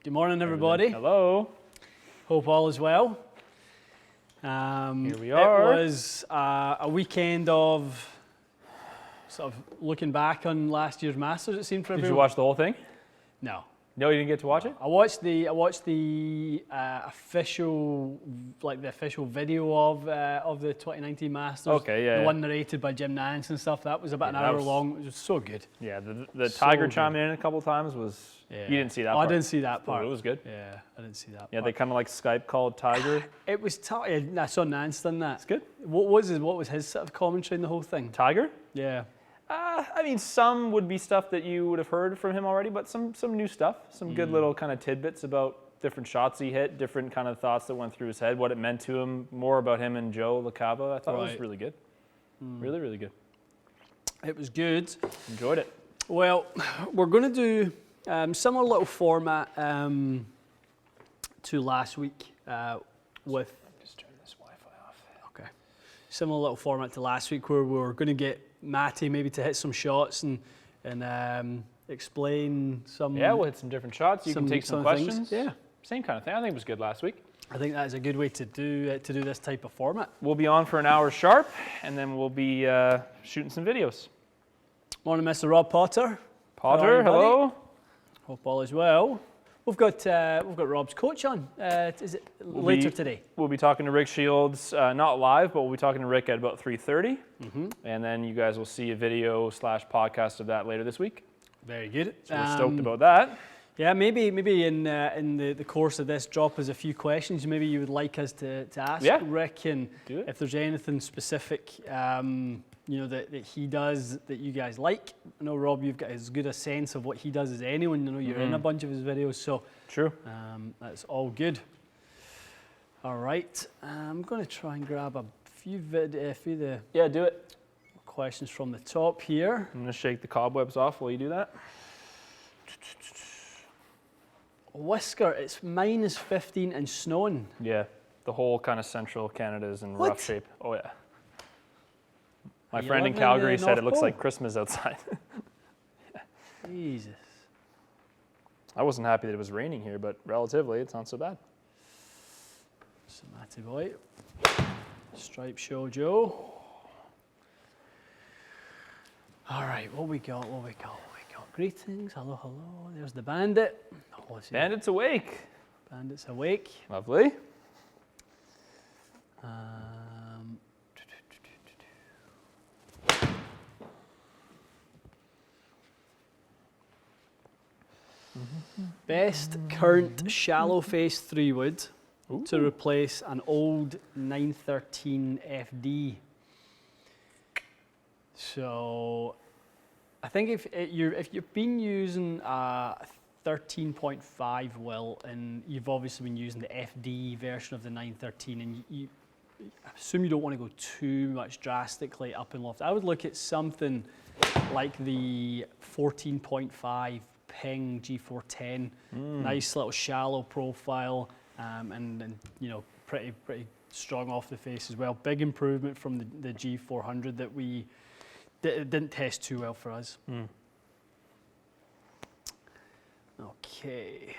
Good morning, everybody. Hello. Hope all is well. Here we are. It was a weekend of sort of looking back on last year's Masters. It seemed for Did everyone. you watch the whole thing? No. No, you didn't get to watch it? I watched the official, like the official video of the 2019 Masters. Okay, yeah. The yeah. one narrated by Jim Nance and stuff. That was about an hour long. It was so good. Yeah, the So Tiger good. chiming in a couple times was. Yeah. You didn't see that Oh, part? I didn't see that part. Oh, it was good. Yeah, I didn't see that Yeah, part. they kind of like Skype called Tiger. It was I saw Nance done that. It's good. What was his sort of commentary in the whole thing? Tiger? Yeah. I mean, some would be stuff that you would have heard from him already, but some new stuff. Some good little kind of tidbits about different shots he hit, different kind of thoughts that went through his head, what it meant to him, more about him and Joe LaCava. I thought it was Right. really good. Really, really good. It was good. Enjoyed it. Well, we're going to do similar little format to last week with. Just turn this Wi-Fi off. Okay. Similar little format to last week where we're going to get Matty maybe to hit some shots and explain some. Yeah, we'll hit some different shots. You can take some questions. things. Yeah. Same kind of thing. I think it was good last week. I think that is a good way to do this type of format. We'll be on for an hour sharp, and then we'll be shooting some videos. Morning, Mr. Rob Potter. Potter, How are you, hello. buddy? Hope all is well. We've got Rob's coach on. Is it later today? We'll be talking to Rick Shields, not live, but we'll be talking to Rick at about 3:30, and then you guys will see a video / podcast of that later this week. Very good. So we're stoked about that. Yeah, maybe in the course of this, drop us a few questions. Maybe you would like us to ask Rick, and Do it. if there's anything specific, that he does that you guys like. I know, Rob, you've got as good a sense of what he does as anyone. I know you're in a bunch of his videos, so True. that's all good. All right, I'm going to try and grab a few the Yeah, do it. questions from the top here. I'm gonna shake the cobwebs off while you do that. Whisker, it's minus 15 and snowing. Yeah, the whole kind of central Canada is in What? rough shape. Oh yeah. My You friend in live in Calgary the said it North looks Pole? like Christmas outside. Jesus. I wasn't happy that it was raining here, but relatively, it's not so bad. So Matty boy. Stripe Show Joe. All right, what we got? Greetings, hello. There's the bandit. Oh, what's he- Bandits awake. Bandit's awake. Lovely. Best current shallow face 3-wood Ooh. to replace an old 913 FD. So, I think if you've been using a 13.5 Will and you've obviously been using the FD version of the 913, and you I assume you don't want to go too much drastically up in loft, I would look at something like the 14.5 Ping G410, nice little shallow profile, and pretty strong off the face as well. Big improvement from the G400 that it didn't test too well for us. Okay.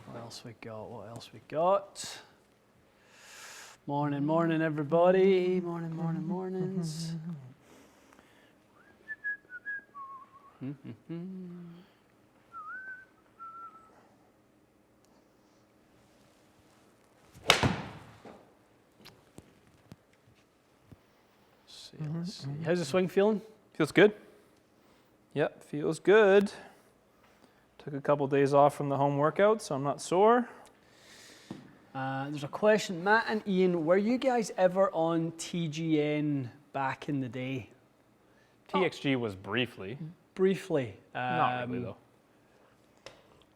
What else we got? Morning, everybody. Mornings. Let's see. How's the swing feeling? Feels good. Yep, feels good. Took a couple days off from the home workout, so I'm not sore. There's a question, Matt and Ian, were you guys ever on TGN back in the day? TXG was briefly. Briefly. Not really, though.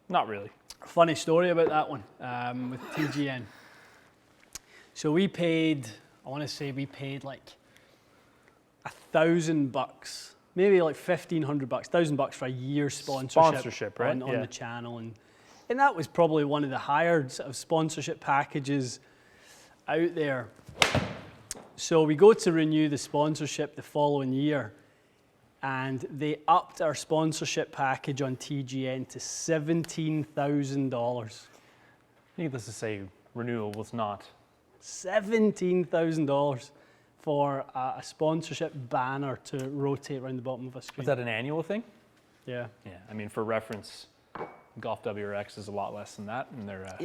Not really. Funny story about that one with TGN. So we paid like $1,000, maybe like $1,500, $1,000 for a year sponsorship right? on Yeah. the channel, and that was probably one of the higher sort of sponsorship packages out there. So we go to renew the sponsorship the following year, and they upped our sponsorship package on TGN to $17,000. Needless to say, renewal was not. $17,000 for a sponsorship banner to rotate around the bottom of a screen. Is that an annual thing? Yeah. Yeah. I mean, for reference, Golf WRX is a lot less than that, and they're a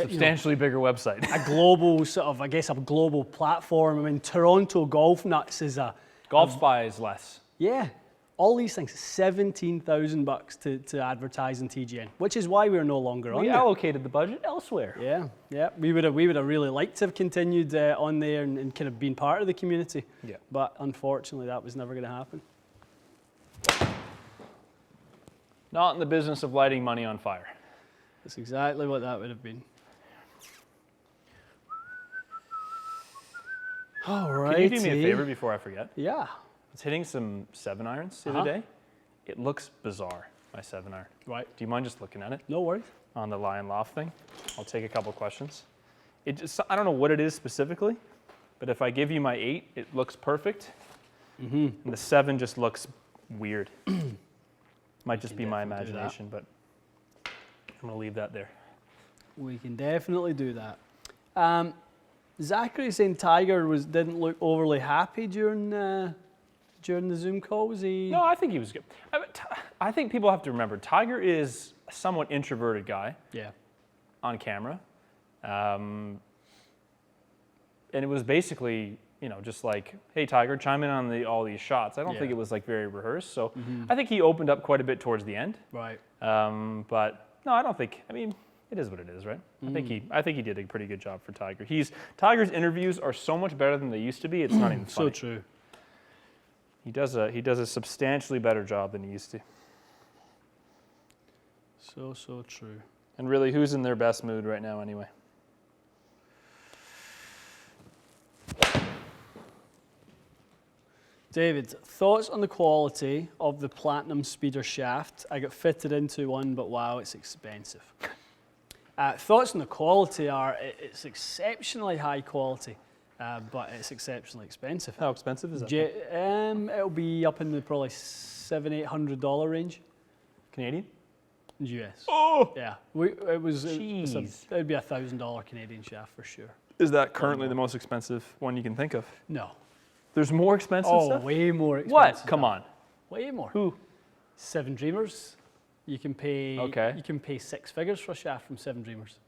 substantially bigger website. A global sort of, I guess, a global platform. I mean, Toronto Golf Nuts is a Golf Spy is less. Yeah, all these things, $17,000 to advertise in TGN, which is why we're no longer on We there. allocated the budget elsewhere. Yeah. We would have really liked to have continued on there and kind of been part of the community. Yeah. But unfortunately, that was never going to happen. Not in the business of lighting money on fire. That's exactly what that would have been. All right. Can you do me a favor before I forget? Yeah. I was hitting some 7-irons the other day. It looks bizarre, my 7-iron. Right. Do you mind just looking at it No worries. on the Lion Loft thing? I'll take a couple questions. It just, I don't know what it is specifically, but if I give you my 8, it looks perfect. And the 7 just looks weird. Might just be my imagination, but I'm going to leave that there. We can definitely do that. Zachary saying Tiger didn't look overly happy during the Zoom call. Was he? No, I think he was good. I think people have to remember, Tiger is a somewhat introverted guy. Yeah. On camera. And it was basically, just like, hey, Tiger, chime in on all these shots. I don't think it was like very rehearsed. So I think he opened up quite a bit towards the end. Right. But no, I don't think, it is what it is, right? I think he did a pretty good job for Tiger. Tiger's interviews are so much better than they used to be. It's not even funny. So true. He does a substantially better job than he used to. So true. And really, who's in their best mood right now anyway? David, thoughts on the quality of the Platinum Speeder shaft? I got fitted into one, but wow, it's expensive. Thoughts on the quality are it's exceptionally high quality, but it's exceptionally expensive. How expensive is that? It'll be up in the probably $700-800 range. Canadian? US. Oh! Yeah. It'd be $1,000 Canadian shaft for sure. Is that currently the most expensive one you can think of? No. There's more expensive stuff? Way more expensive. What? Come on. Way more. Who? 7 Dreamers. You can pay. Okay. You can pay 6 figures for a shaft from 7 Dreamers.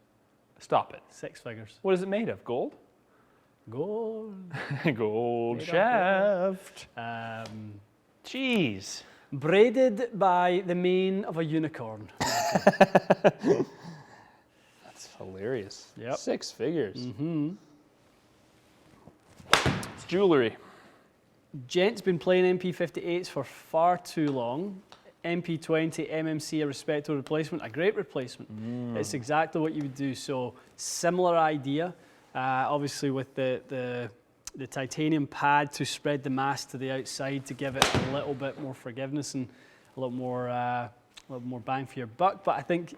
Stop it. 6 figures. What is it made of? Gold? Gold. Gold Made of shaft. Jeez. Braided by the mane of a unicorn. That's hilarious. Yep. 6 figures. It's jewelry. Gent's been playing MP58s for far too long. MP20, MMC, a respectable replacement, a great replacement. It's exactly what you would do. So similar idea, obviously with the titanium pad to spread the mass to the outside to give it a little bit more forgiveness and a little more bang for your buck. But I think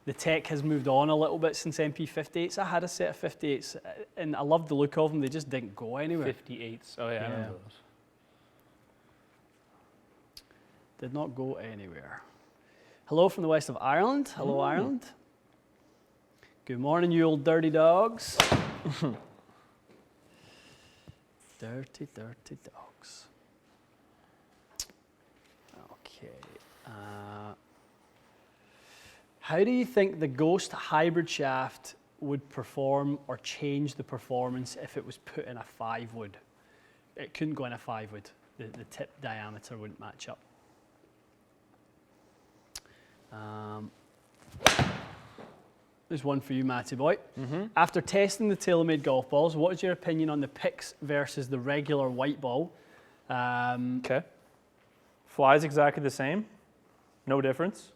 the tech has moved on a little bit since MP58s. I had a set of 58s and I loved the look of them. They just didn't go anywhere. 58s. Oh yeah, I remember those. Did not go anywhere. Hello from the west of Ireland. Hello, Ireland. Good morning, you old dirty dogs. Dirty dogs. Okay. How do you think the Ghost hybrid shaft would perform or change the performance if it was put in a 5-wood? It couldn't go in a 5-wood. The tip diameter wouldn't match up. There's one for you, Matty boy. After testing the TaylorMade golf balls, what is your opinion on the Pix versus the regular white ball? Okay. Flies exactly the same. No difference.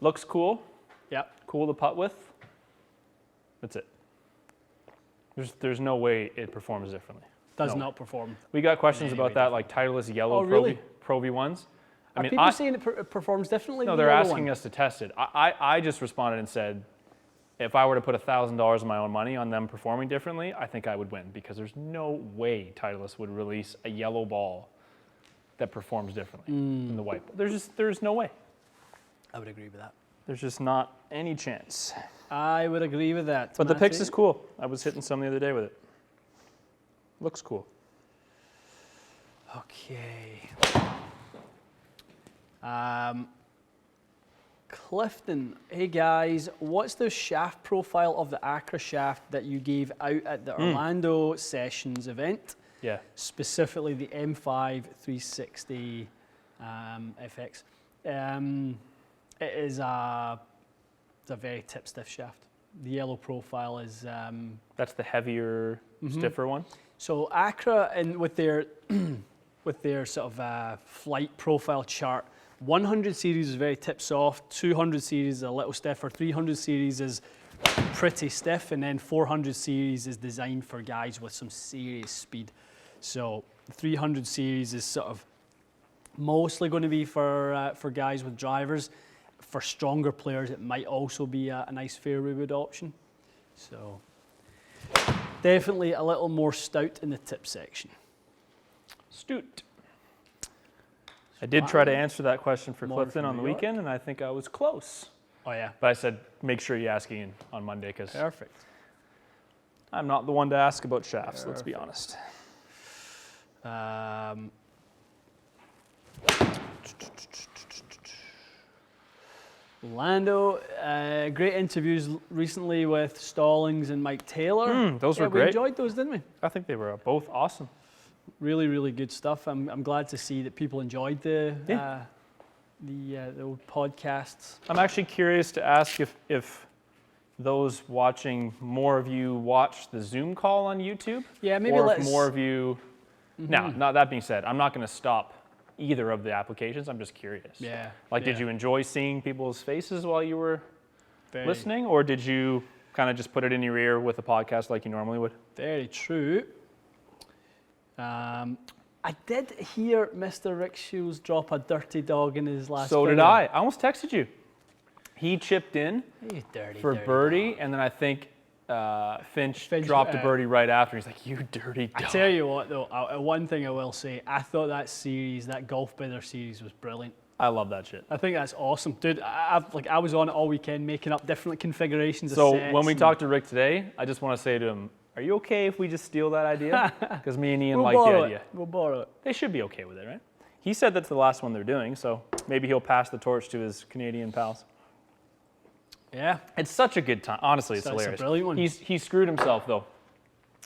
Looks cool. Yep. Cool to putt with. That's it. There's no way it performs differently. Does not perform. We got questions about that, like Titleist yellow Pro V1s. Are people saying it performs differently? No, they're asking us to test it. I just responded and said, if I were to put $1,000 of my own money on them performing differently, I think I would win because there's no way Titleist would release a yellow ball that performs differently than the white ball. There's no way. I would agree with that. There's just not any chance. I would agree with that. But the Matty. Pix is cool. I was hitting some the other day with it. Looks cool. Okay. Clifton, hey guys, what's the shaft profile of the Accra shaft that you gave out at the Orlando Sessions event? Yeah. Specifically the M5 360 FX. It is it's a very tip stiff shaft. The yellow profile is That's the heavier, stiffer one? so Accra, and with their with their sort of flight profile chart, 100 series is very tip soft, 200 series is a little stiffer, 300 series is pretty stiff, and then 400 series is designed for guys with some serious speed. So 300 series is sort of mostly going to be for guys with drivers. For stronger players, it might also be a nice fairway wood option. So definitely a little more stout in the tip section. Stout. I did try to answer that question for More Clifton from on the New York. weekend, and I think I was close. Oh yeah, But I said, make sure you ask Ian on Monday, because perfect. I'm not the one to ask about shafts, let's be honest. Lando, great interviews recently with Stallings and Mike Taylor. Those were We great. enjoyed those, didn't we? I think they were both awesome. Really, really good stuff. I'm glad to see that people enjoyed the old podcasts. I'm actually curious to ask if those watching, more of you watch the Zoom call on YouTube? Yeah, maybe or if let's. more of you... Now, that being said, I'm not going to stop either of the applications. I'm just curious. Yeah. Like, did yeah. you enjoy seeing people's faces while you were Very, listening, or did you kind of just put it in your ear with a podcast like you normally would? Very true. I did hear Mr. Rick Shields drop a dirty dog in his last. So did video. I. I almost texted you. He chipped in You dirty, for dirty birdie, dog. and then I think Finch Finch, dropped a birdie right after. He's like, "You dirty dog." I tell you what, though, one thing I will say, I thought that series, that Golf Bidder series, was brilliant. I love that shit. I think that's awesome, dude. I was on it all weekend making up different configurations. So of sets when we and- talked to Rick today, I just want to say to him, "Are you okay if we just steal that idea?" Because me and Ian we'll like the borrow idea. it. We'll borrow it. They should be okay with it, right? He said that's the last one they're doing, so maybe he'll pass the torch to his Canadian pals. Yeah. It's such a good time. Honestly, it's That's a hilarious. brilliant one. He screwed himself though.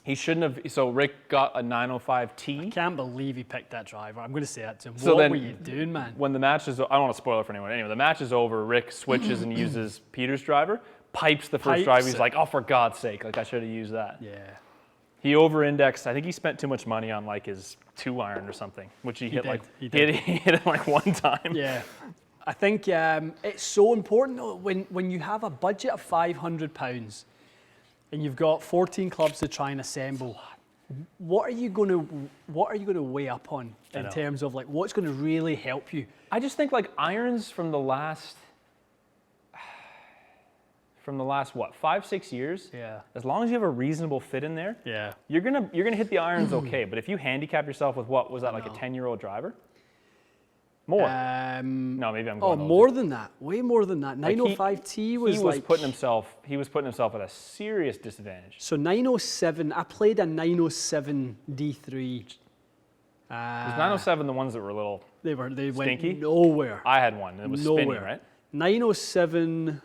He shouldn't have. So Rick got a 905T. Can't believe he picked that driver. I'm going to say that to him. So what then- were you doing, man? When the match is, I don't want to spoil it for anyone. Anyway, the match is over. Rick switches and uses Peter's driver. Pipes the first drive. He's it. like, "Oh, for God's sake! Like I should have used that." Yeah. He over-indexed. I think he spent too much money on like his 2-iron or something, which he hit did, like he he did. hit it like one time. Yeah. I think it's so important though, when you have a budget of £500 and you've got 14 clubs to try and assemble. What are you going to weigh up on in know. terms of like what's going to really help you? I just think like irons from the last what 5-6 years. Yeah. As long as you have a reasonable fit in there, Yeah. you're gonna hit the irons okay. But if you handicap yourself with what was that like a know. 10-year-old driver? More. No, maybe I'm Oh, going. more than that. Way more than that. Like, 905T was he was like putting himself at a serious disadvantage. So 907. I played a 907 D3. Was 907 the ones that were a little? They Stinky? went nowhere. I had one. It was Nowhere. spinny, right? 907.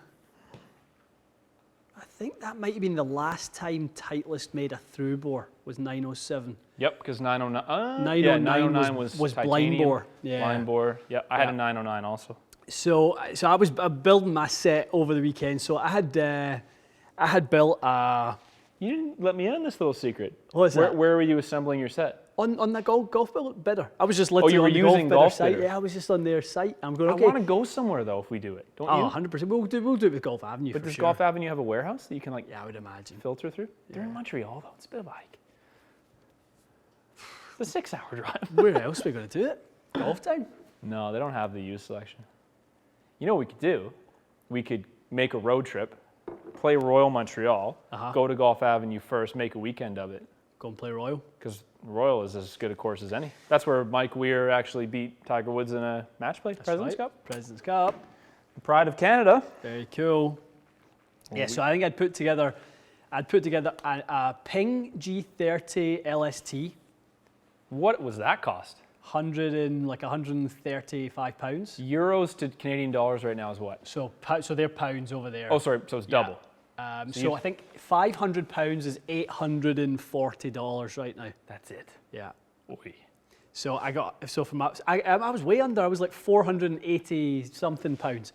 I think that might have been the last time Titleist made a through bore. Was 907. Yep, because 909. 909 909 was blind titanium, bore. Yeah. Blind bore. Yeah, I had Yeah. a 909 also. So I was building my set over the weekend. So I had built a. You didn't let me in on this little secret. What's where, that? Where were you assembling your set? On the golf bidder. I was just literally you were on the using golf Golf bidder Bidder. site. Yeah, I was just on their site. I'm going, I okay. want to go somewhere though if we do it. Don't Oh, you? 100%. We'll do it with Golf Avenue But for does sure. Golf Avenue have a warehouse that you can like Yeah, I would imagine. filter through? They're in Montreal though. It's a bit of a hike. It's a 6-hour drive. Where else are we going to do it? Golf Town? No, they don't have the used selection. You know what we could do? We could make a road trip, play Royal Montreal, Uh-huh. go to Golf Avenue first, make a weekend of it. Go and play Royal. Because Royal is as good a course as any. That's where Mike Weir actually beat Tiger Woods in a match play, President's Cup. President's Cup. The pride of Canada. Very cool. Yeah, so I think I'd put together a Ping G30 LST. What was that cost? 135 pounds. Euros to Canadian dollars right now is what? So they're pounds over there. Oh, sorry, so it's double. So I think 500 pounds is $840 right now. That's it. Yeah. Oy. So I was way under. I was like 480 something pounds.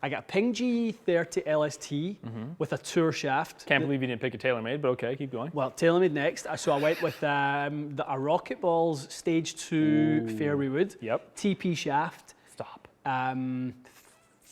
I got a Ping G30 LST with a tour shaft. Can't believe you didn't pick a TaylorMade, but okay, keep going. Well, TaylorMade next. So I went with a Rocket Balls Stage 2 Fairway wood. Yep. TP shaft. Stop.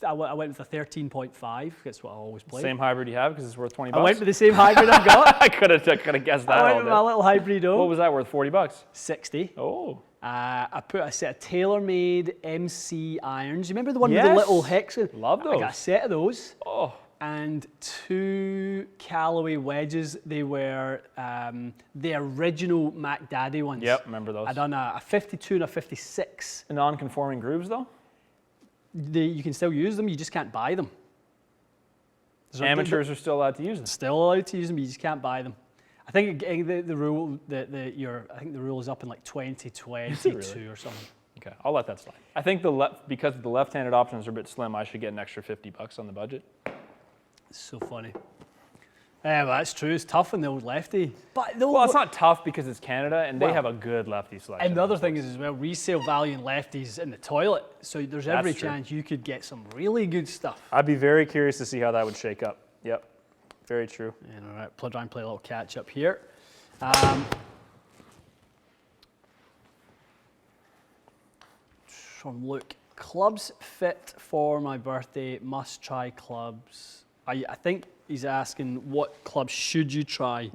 I went with a 13.5. That's what I always play. Same hybrid you have because it's worth $20. I went with the same hybrid I've got. I could have guessed that. I went with my little hybrid. What was that worth? $40. 60. Oh. I put a set of TaylorMade MC irons. You remember the one with the Yes. little hex? Love those. I got a set of those. Oh. And 2 Callaway wedges. They were the original Mac Daddy ones. Yep, remember those. I done a 52 and a 56. Non-conforming grooves though? You can still use them. You just can't buy them. Amateurs are still allowed to use them. Still allowed to use them, but you just can't buy them. I think the rule I think the rule is up in like 2022 really? or something. Okay, I'll let that slide. I think because the left-handed options are a bit slim, I should get an extra $50 on the budget. It's so funny. Yeah, well, that's true. It's tough on the old lefty. But Well, it's not tough because it's Canada and they Well, have a good lefty selection. And the other thing is as well, resale value in lefties in the toilet. So there's every That's true. chance you could get some really good stuff. I'd be very curious to see how that would shake up. Yep, very true. And all right, try and play a little catch up here. From Luke, clubs fit for my birthday. Must try clubs. I think he's asking what clubs should you try.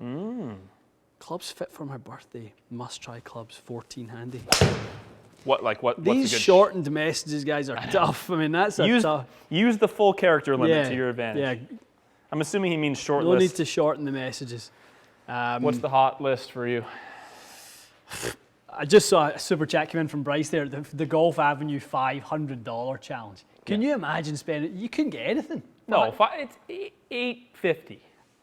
Clubs fit for my birthday. Must try clubs. 14 handy. What's These a good shortened messages, guys, are tough. I mean, that's tough. Use the full character limit to your advantage. Yeah, I'm assuming he means short no list. need to shorten the messages. What's the hot list for you? I just saw a super chat come in from Bryce there. The Golf Avenue $500 challenge. Can you imagine spending? You couldn't get anything. No, it's $850.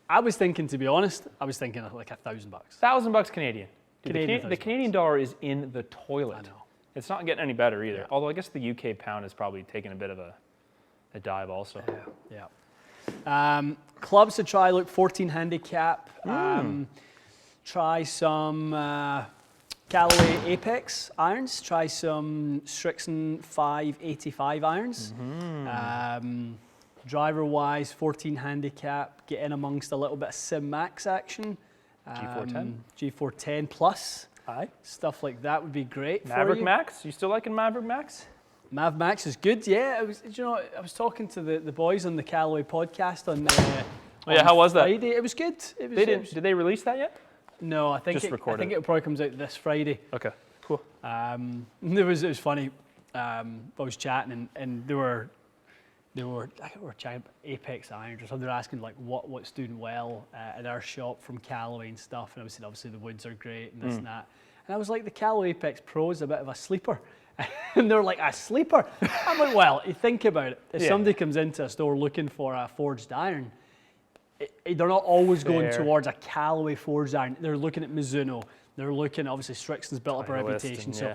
I was thinking, to be honest, of like $1,000. $1,000 Canadian. Dude, Canadian the Canadian dollar is in the toilet. I know. It's not getting any better either. Yeah. Although I guess the UK pound is probably taking a bit of a dive also. Yeah. Clubs to try. Look, 14 handicap. Try some Callaway Apex irons. Try some Strixon 585 irons. Driver-wise, 14 handicap. Get in amongst a little bit of Sim Max action. G410. G410 plus. Aye. Stuff like that would be great Maverick for you. Max? You still liking Maverick Max? Mav Max is good, yeah. I was talking to the boys on the Callaway podcast on how was that? Friday. It was good. Did they release that yet? No, I think Just I recorded think it probably comes out this Friday. Okay, cool. It was funny. I was chatting and they were chatting about Apex irons or something. They were asking like what's doing well at our shop from Callaway and stuff. And I was saying obviously the woods are great and this and that. And I was like, the Callaway Apex Pro is a bit of a sleeper. And they're like, a sleeper? I'm like, well, you think about it. If somebody comes into a store looking for a forged iron, they're not always going towards a Callaway forged iron. They're looking at Mizuno. They're looking, obviously, Strixon's built up a reputation. So,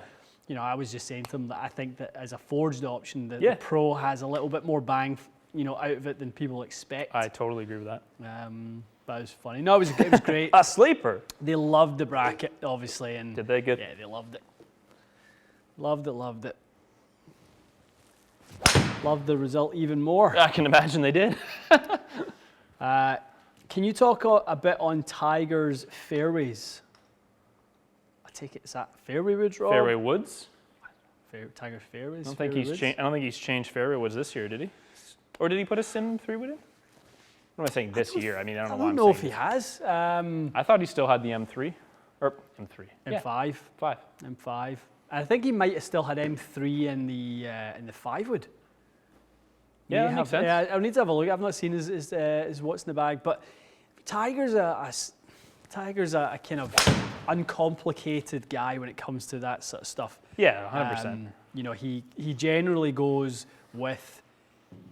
I was just saying to them that I think that as a forged option, the Pro has a little bit more bang, out of it than people expect. I totally agree with that. But it was funny. No, it was great. A sleeper. They loved the bracket, obviously, and did they? Good. Yeah, they loved it. Loved it. Loved the result even more. I can imagine they did. Can you talk a bit on Tiger's fairways? I take it, is that fairway woods, Rob? Fairway woods? Tiger's fairways? I don't think he's changed fairway woods this year, did he? Or did he put a Sim 3 wood in? What am I saying this year? I mean, I don't know why I'm saying I don't know if he has. I thought he still had the M3. Or M3. M5. Yeah. M5. I think he might have still had M3 in the 5 wood. Yeah, that makes sense. Yeah, I'll need to have a look. I've not seen his what's in the bag, but Tiger's a kind of uncomplicated guy when it comes to that sort of stuff. Yeah, 100%. You know, he generally goes with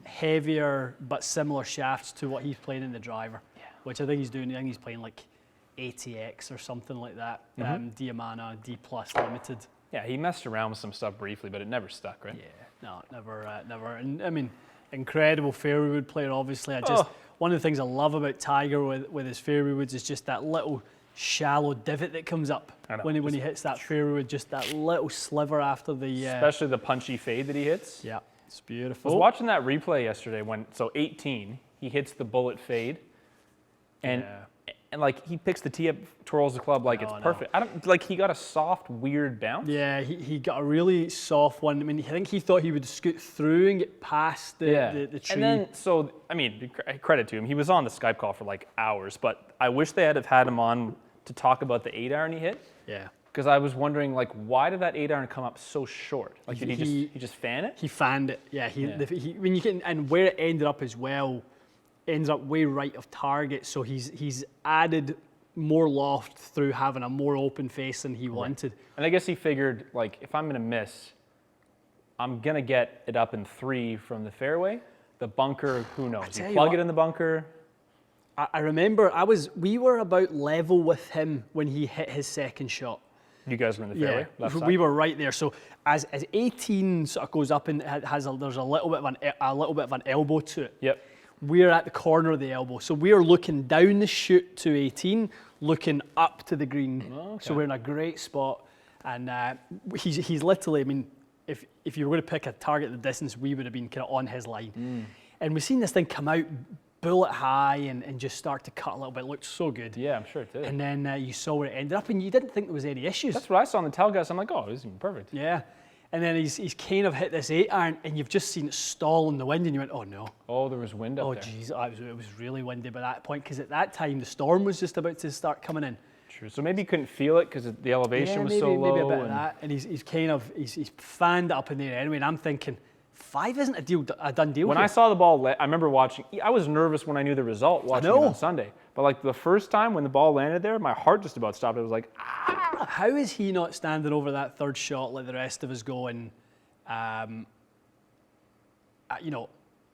heavier but similar shafts to what he's playing in the driver, which I think he's doing. I think he's playing like ATX or something like that. Diamana D Plus Limited. Yeah, he messed around with some stuff briefly, but it never stuck, right? Yeah, no, never. And I mean, incredible fairway wood player. Obviously, one of the things I love about Tiger with his fairway woods is just that little shallow divot that comes up when he hits that fairway wood, just that little sliver after the. Especially the punchy fade that he hits. Yeah, it's I beautiful. was watching that replay yesterday 18, he hits the bullet fade, and like he picks the tee up, twirls the club like it's perfect. I don't like he got a soft, weird bounce. Yeah, he got a really soft one. I mean, I think he thought he would scoot through and get past the tree. And then, so I mean, credit to him, he was on the Skype call for like hours. But I wish they had him on to talk about the 8-iron he hit. Yeah. Because I was wondering, like, why did that 8-iron come up so short? Like, did he just fan it? He fanned it. Yeah. When you can, and where it ended up as well, ends up way right of target. So he's added more loft through having a more open face than he wanted. And I guess he figured, like, if I'm gonna miss, I'm gonna get it up in 3 from the fairway. The bunker, who knows? You plug it in the bunker. I remember we were about level with him when he hit his second shot. You guys were in the fairway, left side? We were right there. So as 18 sort of goes up and there's a little bit of an elbow to it. Yep. We're at the corner of the elbow, so we're looking down the chute to 18, looking up to the green. Okay. So we're in a great spot, and he's literally. I mean, if you were going to pick a target at the distance, we would have been kind of on his line. And we've seen this thing come out bullet high and just start to cut a little bit. It looked so good. Yeah, I'm sure it did. And then you saw where it ended up, and you didn't think there was any issues. That's what I saw on the telecast. I'm like, oh, this is perfect. Yeah. And then he's kind of hit this 8-iron, and you've just seen it stall in the wind, and you went, oh no. Oh, there was wind up there. Oh, geez, it was really windy by that point, because at that time, the storm was just about to start coming in. True. So maybe he couldn't feel it because the elevation was so low. Maybe a bit of that. And he's fanned it up in the air anyway, and I'm thinking, 5 isn't a done deal. When here. I saw the ball, I remember watching. I was nervous when I knew the result watching it on Sunday. But like the first time when the ball landed there, my heart just about stopped. It was like, ah! How is he not standing over that third shot like the rest of us going? You know,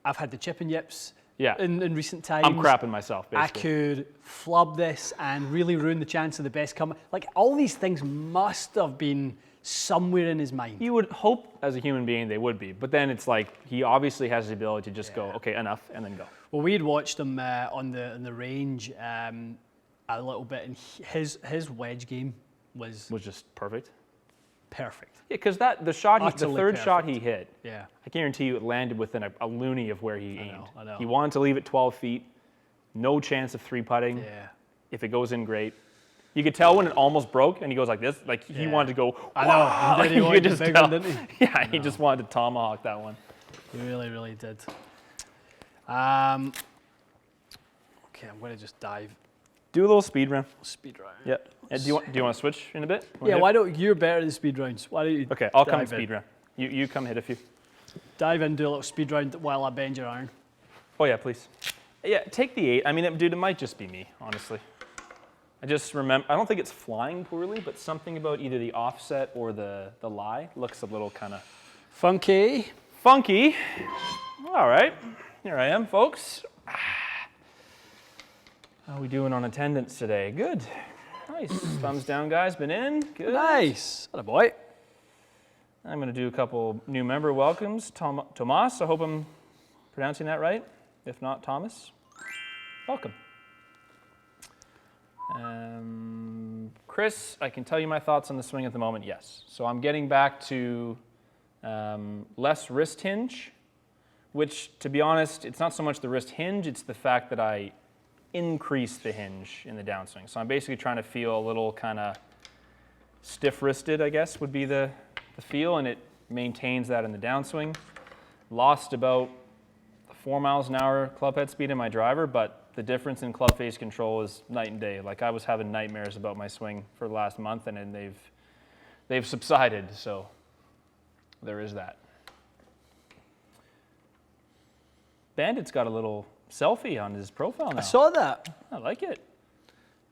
I've had the chip and yips in recent times. I'm crapping myself, basically. I could flub this and really ruin the chance of the best come. Like, all these things must have been somewhere in his mind. You would hope as a human being they would be, but then it's like he obviously has the ability to just go, okay, enough, and then go. Well, we had watched him on the range a little bit, and his wedge game was just perfect. Perfect. Yeah, because the third shot he hit, yeah, I guarantee you it landed within a loony of where he aimed. I know. He wanted to leave it 12 feet, no chance of 3 putting. Yeah. If it goes in, great. You could tell when it almost broke, and he goes like this, like he wanted to go. I know. He you could just tell. One, didn't he? Yeah, he just wanted to tomahawk that one. He really, really did. Okay, I'm going to just dive. Do a little speed round. Speed round. Yeah. And do you want to switch in a bit? Yeah. Why don't you're better than speed rounds? Why don't you? Okay, I'll come speed round. You come hit a few. Dive in, do a little speed round while I bend your iron. Oh yeah, please. Yeah, take the 8. I mean, dude, it might just be me, honestly. I just remember, I don't think it's flying poorly, but something about either the offset or the lie looks a little kind of funky. Funky. All right, here I am, folks. How are we doing on attendance today? Good. Nice. Thumbs down, guys. Been in. Good. Nice. Atta boy. I'm going to do a couple new member welcomes. Tomas, I hope I'm pronouncing that right. If not, Thomas, welcome. Chris, I can tell you my thoughts on the swing at the moment, yes. So I'm getting back to less wrist hinge, which, to be honest, it's not so much the wrist hinge, it's the fact that I increase the hinge in the downswing. So I'm basically trying to feel a little kind of stiff-wristed, I guess, would be the feel, and it maintains that in the downswing. Lost about 4 miles an hour club head speed in my driver, but the difference in club face control is night and day. Like, I was having nightmares about my swing for the last month, and they've subsided, so there is that. Bandit's got a little selfie on his profile now. I saw that. I like it.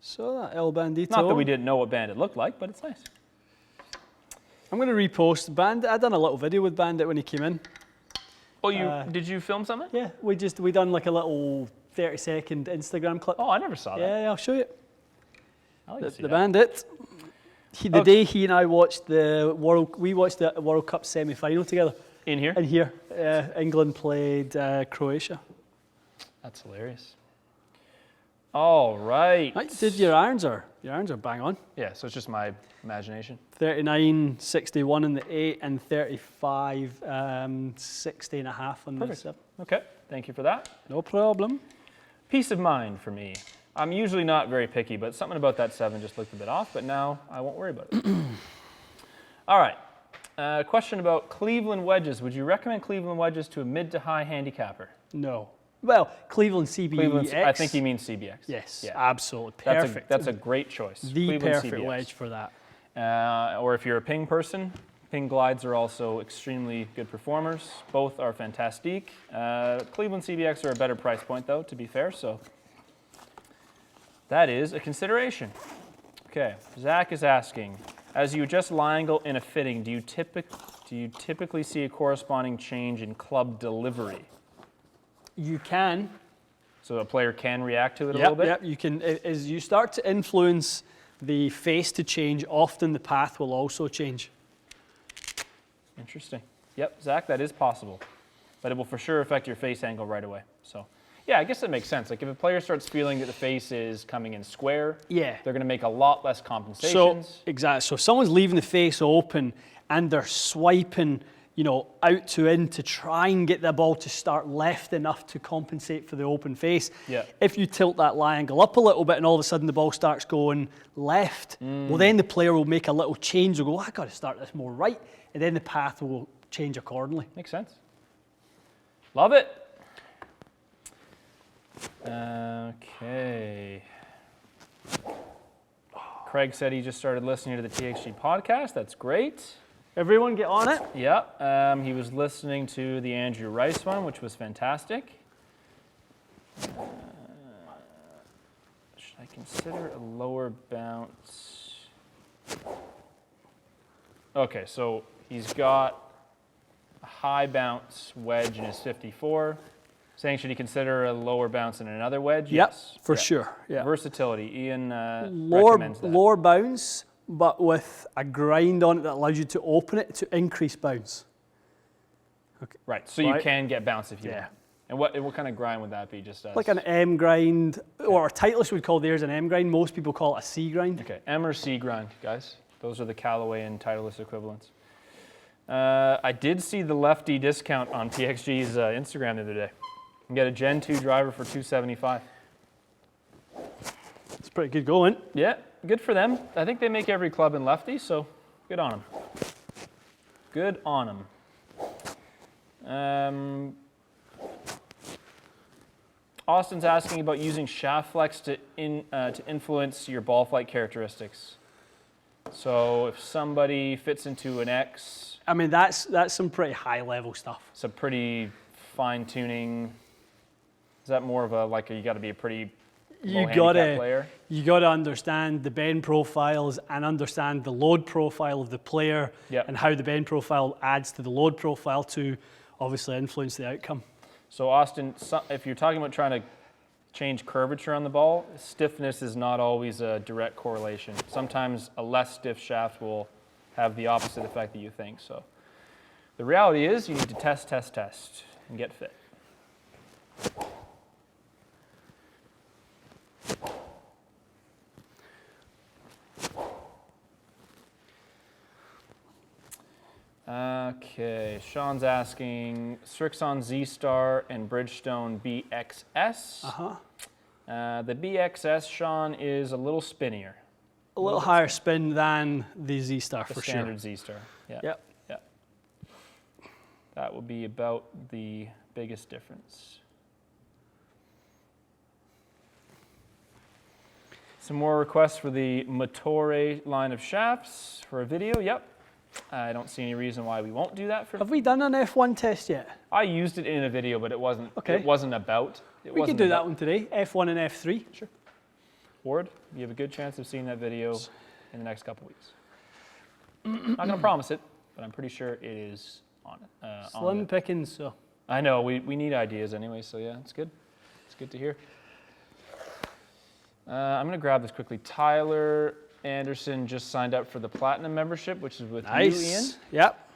So that El Bandito. Not that we didn't know what Bandit looked like, but it's nice. I'm going to repost Bandit. I done a little video with Bandit when he came in. Oh, did you film something? Yeah, we done like a little 30-second Instagram clip. Oh, I never saw that. Yeah, I'll show you. I like to see The that. Bandit. The day he and I watched we watched the World Cup semi-final together. In here? In here, England played Croatia. That's hilarious. All right. Right, did your irons are bang on. Yeah, so it's just my imagination. 39, 61 on the 8 and 35, 60 and a half on the 7. Okay, thank you for that. No problem. Peace of mind for me. I'm usually not very picky, but something about that 7 just looked a bit off, but now I won't worry about it. All right, question about Cleveland wedges. Would you recommend Cleveland wedges to a mid to high handicapper? No. Well, Cleveland CBX. I think he means CBX. Yes, yeah. absolutely. Perfect. That's a great choice. The Cleveland perfect CBX. wedge for that. Or if you're a ping person, ping glides are also extremely good performers. Both are fantastic. Cleveland CBX are a better price point, though, to be fair. So that is a consideration. Okay, Zach is asking, as you adjust lie angle in a fitting, do you typically see a corresponding change in club delivery? You can. So a player can react to it a little bit? Yep, you can. As you start to influence the face to change, often the path will also change. Interesting. Yep, Zach, that is possible. But it will for sure affect your face angle right away. So, yeah, I guess that makes sense. Like if a player starts feeling that the face is coming in square, yeah, they're going to make a lot less compensations. So, exactly. So if someone's leaving the face open and they're swiping, out to in to try and get the ball to start left enough to compensate for the open face. Yeah. If you tilt that lie angle up a little bit and all of a sudden the ball starts going left, well then the player will make a little change. They'll go, I got to start this more right, and then the path will change accordingly. Makes sense. Love it. Okay. Craig said he just started listening to the TXG podcast. That's great. Everyone get on it. Yeah, he was listening to the Andrew Rice one, which was fantastic. Should I consider a lower bounce? Okay, so he's got a high bounce wedge in his 54. Saying, should he consider a lower bounce in another wedge? Yep, Yes, for sure. Yeah. Versatility. Ian recommends that. Lower bounce, but with a grind on it that allows you to open it to increase bounce. Okay. Right, so you can get bounce if you want. And what kind of grind would that be? Just like an M grind, or Titleist would call theirs an M grind. Most people call it a C grind. Okay, M or C grind, guys. Those are the Callaway and Titleist equivalents. I did see the lefty discount on TXG's Instagram the other day. You can get a Gen 2 driver for $275. It's pretty good going. Yeah, good for them. I think they make every club in lefty, so good on them. Good on them. Austin's asking about using shaft flex to influence your ball flight characteristics. So if somebody fits into an X, I mean that's some pretty high level stuff. It's a pretty fine tuning. Is that more of you got to be a pretty low handicap player? You got to understand the bend profiles and understand the load profile of the player and how the bend profile adds to the load profile to obviously influence the outcome. So Austin, if you're talking about trying to change curvature on the ball, stiffness is not always a direct correlation. Sometimes a less stiff shaft will have the opposite effect that you think. So the reality is you need to test, and get fit. Okay, Sean's asking Strixon Z-Star and Bridgestone BXS. The BXS, Sean, is a little spinnier. A little higher spin than the Z-Star for sure. Standard Z-Star. Yeah. Yep. Yeah. That would be about the biggest difference. Some more requests for the Motore line of shafts for a video. Yep. I don't see any reason why we won't do that. Have we done an F1 test yet? I used it in a video, but it wasn't. Okay. It wasn't about. We could do that one today. F1 and F3. Sure. Ward, you have a good chance of seeing that video in the next couple weeks. Not going to promise it, but I'm pretty sure it is on it. Slim pickings, so. I know, we need ideas anyway, so yeah, it's good. It's good to hear. I'm going to grab this quickly. Tyler Anderson just signed up for the Platinum membership, which is with you, Ian. Yep.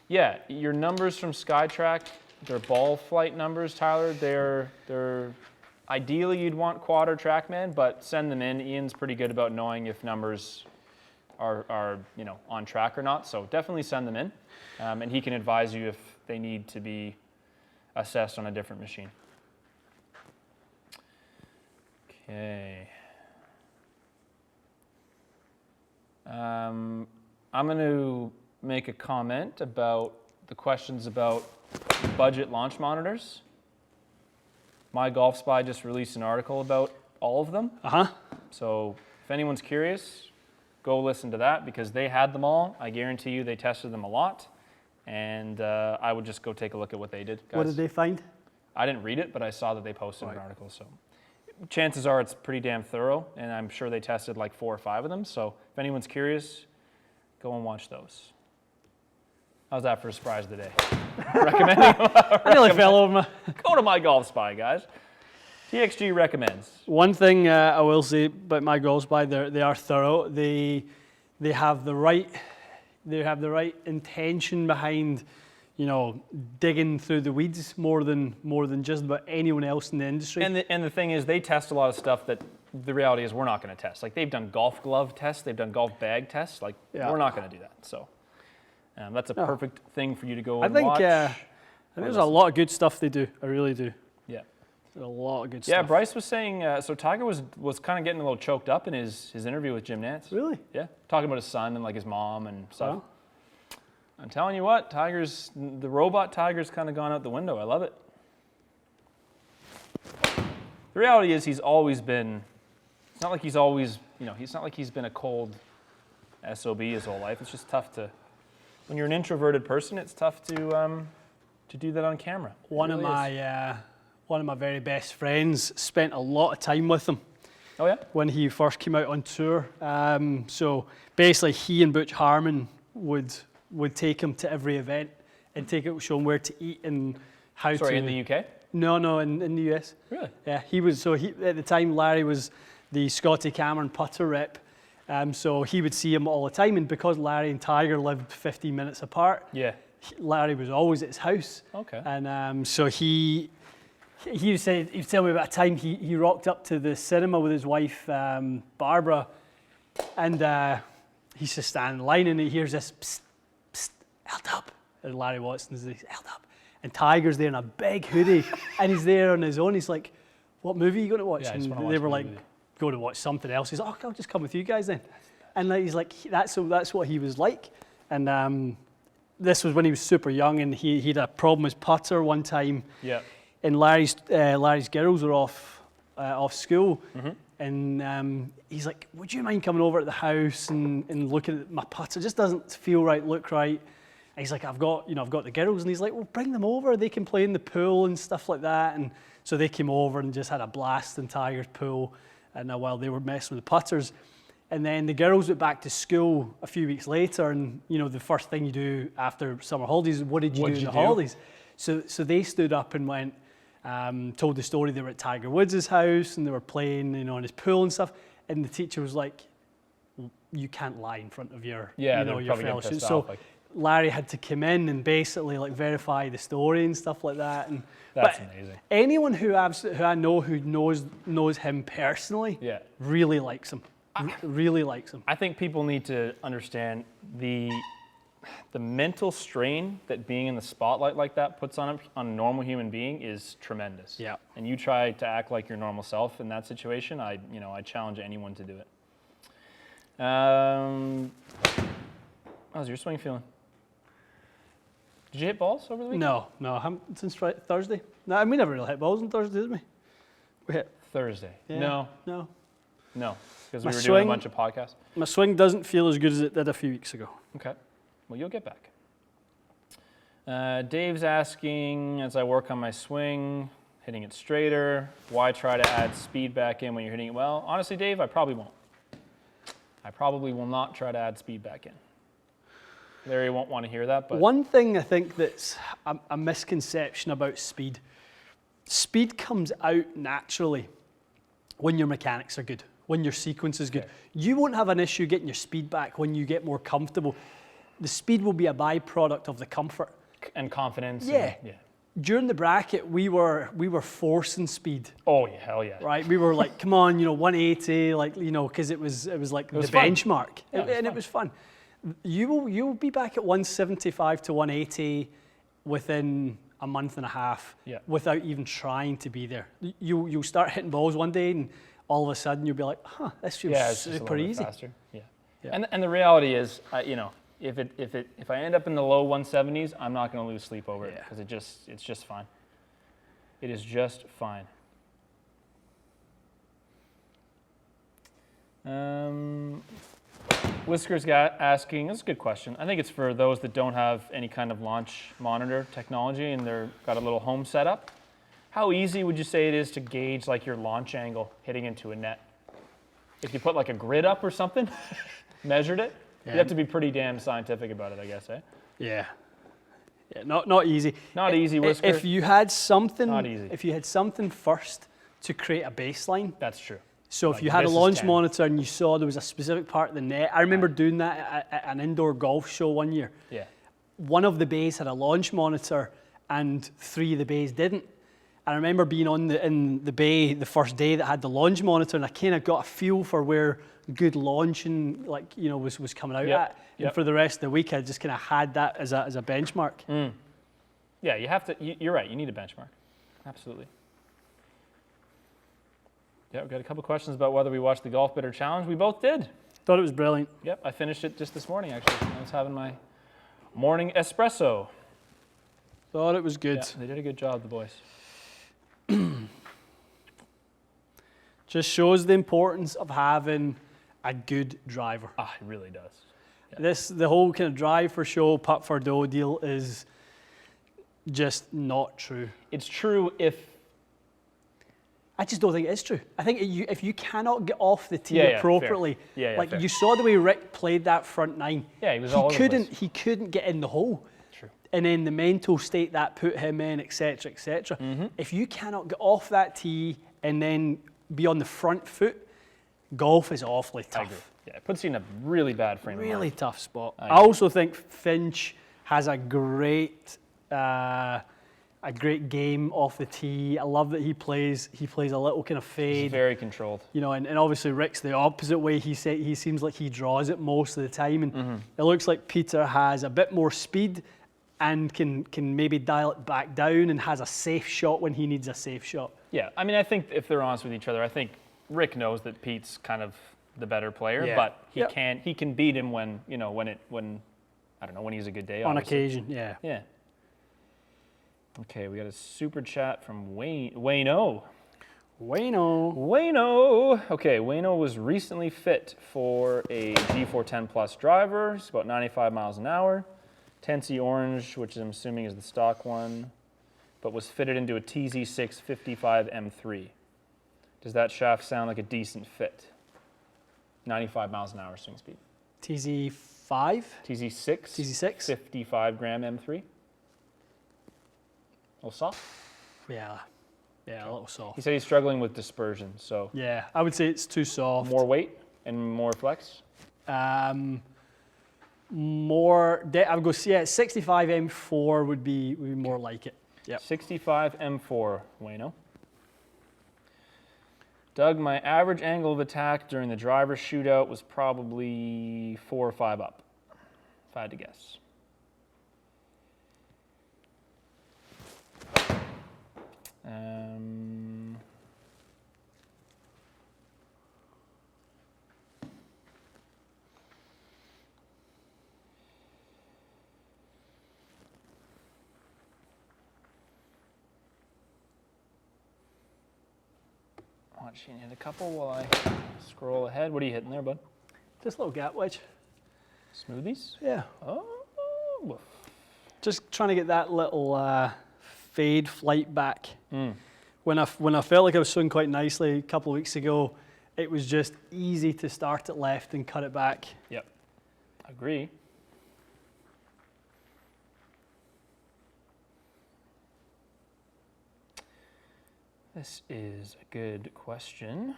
Yeah, your numbers from Skytrack, they're ball flight numbers, Tyler. They're ideally you'd want quad or TrackMan, but send them in. Ian's pretty good about knowing if numbers are on track or not, so definitely send them in, and he can advise you if they need to be assessed on a different machine. Okay. I'm going to make a comment about the questions about budget launch monitors. My Golf Spy just released an article about all of them. So if anyone's curious, go listen to that because they had them all. I guarantee you they tested them a lot. And I would just go take a look at what they did. Guys, what did they find? I didn't read it, but I saw that they posted an article. So chances are it's pretty damn thorough, and I'm sure they tested like 4 or 5 of them. So if anyone's curious, go and watch those. How's that for a surprise of the day? Recommending? I nearly fell over my... Go to My Golf Spy, guys. TXG recommends. One thing I will say about My Golf Spy, they are thorough. They have the right intention behind, digging through the weeds more than just about anyone else in the industry. And the thing is, they test a lot of stuff that the reality is we're not going to test. Like they've done golf glove tests, they've done golf bag tests. Like we're not going to do that. So that's a perfect thing for you to go and watch. I think there's a lot of good stuff they do. I really do. Yeah. There's a lot of good stuff. Yeah, Bryce was saying, so Tiger was kind of getting a little choked up in his interview with Jim Nantz. Really? Yeah. Talking about his son and like his mom and stuff. Wow. I'm telling you what, the robot Tiger's kind of gone out the window. I love it. The reality is it's not like he's been a cold SOB his whole life. It's just tough when you're an introverted person, it's tough to do that on camera. One of my very best friends spent a lot of time with him. Oh yeah? When he first came out on tour. So basically he and Butch Harmon would take him to every event and show him where to eat and how to... Sorry, in the UK? No, in the US. Really? Yeah, at the time Larry was the Scotty Cameron putter rep. So he would see him all the time, and because Larry and Tiger lived 15 minutes apart, Larry was always at his house. Okay. And so he was telling me about a time he rocked up to the cinema with his wife Barbara, and he's just standing in line and he hears this psst, psst, held up, and Larry Watson's held up, and Tiger's there in a big hoodie and he's there on his own. He's like, "What movie are you going to watch?" Yeah, and they were like, "Go to watch something else." He's like, "Oh, I'll just come with you guys then." And he's like, that's what he was like. And this was when he was super young, and he had a problem with putter one time. Yeah. And Larry's girls were off school, and he's like, "Would you mind coming over at the house and looking at my putter? It just doesn't feel right, look right." And he's like, I've got the girls," and he's like, "Well, bring them over. They can play in the pool and stuff like that." And so they came over and just had a blast in Tiger's pool, and while they were messing with the putters. And then the girls went back to school a few weeks later, and the first thing you do after summer holidays is, what did you do in the holidays? So they stood up and went, told the story. They were at Tiger Woods' house and they were playing, in his pool and stuff. And the teacher was like, "You can't lie in front of your fellow students." So Larry had to come in and basically verify the story and stuff like that. And that's amazing. Anyone who I know who knows him personally, really likes him. Really likes him. I think people need to understand the mental strain that being in the spotlight like that puts on a normal human being is tremendous. Yeah. And you try to act like your normal self in that situation, I challenge anyone to do it. How's your swing feeling? Did you hit balls over the weekend? No, I haven't since Thursday. No, we never really hit balls on Thursday, did we? We hit Thursday. Yeah. No. Because we were doing a bunch of podcasts? My swing doesn't feel as good as it did a few weeks ago. Okay. Well, you'll get back. Dave's asking, as I work on my swing, hitting it straighter? Why try to add speed back in when you're hitting it well? Honestly, Dave, I probably won't. I probably will not try to add speed back in. Larry won't want to hear that, but one thing I think that's a misconception about speed. Speed comes out naturally when your mechanics are good, when your sequence is good. Okay. You won't have an issue getting your speed back when you get more comfortable. The speed will be a byproduct of the comfort. and confidence. Yeah. And, yeah. During the bracket, we were forcing speed, Oh yeah, hell yeah. right? We were like, come on, 180, like, because it was like was the fun. benchmark, Yeah, it was and it fun. was fun. You'll be back at 175 to 180 within a month and a half, Yeah. without even trying to be there. You'll start hitting balls one day, and all of a sudden you'll be like, huh, this feels Yeah, it's just a super little bit easy. faster. Yeah. Yeah. And the reality is, if I end up in the low 170s, I'm not going to lose sleep over it Yeah. because it's just fine. It is just fine. Whiskers got asking, this is a good question. I think it's for those that don't have any kind of launch monitor technology and they're got a little home setup. How easy would you say it is to gauge like your launch angle hitting into a net? If you put like a grid up or something, measured it, Yeah. you'd have to be pretty damn scientific about it, I guess, eh? Yeah. Yeah, not easy. Not easy, Whisker. If you had something, Not easy. if you had something first to create a baseline. That's true. So if Like, you had a this is launch 10. monitor and you saw there was a specific part of the net, I remember doing that at an indoor golf show one year. Yeah. One of the bays had a launch monitor and 3 of the bays didn't. And I remember being in the bay the first day that had the launch monitor, and I kind of got a feel for where good launching was coming out Yep, at. And yep. for the rest of the week, I just kind of had that as a benchmark. Yeah, you have to, you're right, you need a benchmark. Absolutely. Yeah, we've got a couple questions about whether we watched the Golf Bitter Challenge. We both did. Thought it was brilliant. Yep, I finished it just this morning, actually. I was having my morning espresso. Thought it was good. Yeah, they did a good job, the boys. Just shows the importance of having a good driver. Ah, it really does. The whole kind of drive for show, putt for dough deal is just not true. It's true if, I just don't think it is true. I think if you cannot get off the tee Yeah, yeah, appropriately, fair. Yeah, like fair. you saw the way Rick played that front 9. Yeah, he was all over the place. He couldn't get in the hole. True. And then the mental state that put him in, etc., etc. Mm-hmm. If you cannot get off that tee and then be on the front foot, golf is awfully I agree. tough. Yeah, it puts you in a really bad frame of Really mind. tough spot. I I also think Finch has a great game off the tee. I love that he plays a little kind of He's fade. very controlled. And obviously Rick's the opposite way. He seems like he draws it most of the time, and it looks like Peter has a bit more speed and can maybe dial it back down and has a safe shot when he needs a safe shot. Yeah, I mean, I think if they're honest with each other, I think Rick knows that Pete's kind of the better player, Yeah. but Yep. he can beat him when I don't know, when he's a good day. On obviously. occasion, yeah. Yeah. Okay, we got a super chat from Wayno. Wayno. Okay, Wayno was recently fit for a G410 Plus driver. It's about 95 miles an hour. Tennessee orange, which I'm assuming is the stock one, but was fitted into a TZ6 55 M3. Does that shaft sound like a decent fit? 95 miles an hour swing speed. TZ5? TZ6? TZ6? 55 gram M3. A little soft? Yeah, a little soft. He said he's struggling with dispersion, so Yeah, I would say it's too soft. more weight and more flex. I would go, 65 M4 would be more like it. Yep. 65 M4, Wayno. Doug, my average angle of attack during the driver shootout was probably 4 or 5 up, if I had to guess. Watch you hit a couple while I scroll ahead. What are you hitting there, bud? Just a little gap wedge. Smoothies? Yeah. Oh, woof. Just trying to get that little fade flight back. when I felt like I was swinging quite nicely a couple of weeks ago, it was just easy to start it left and cut it back. Yep, agree. This is a good question.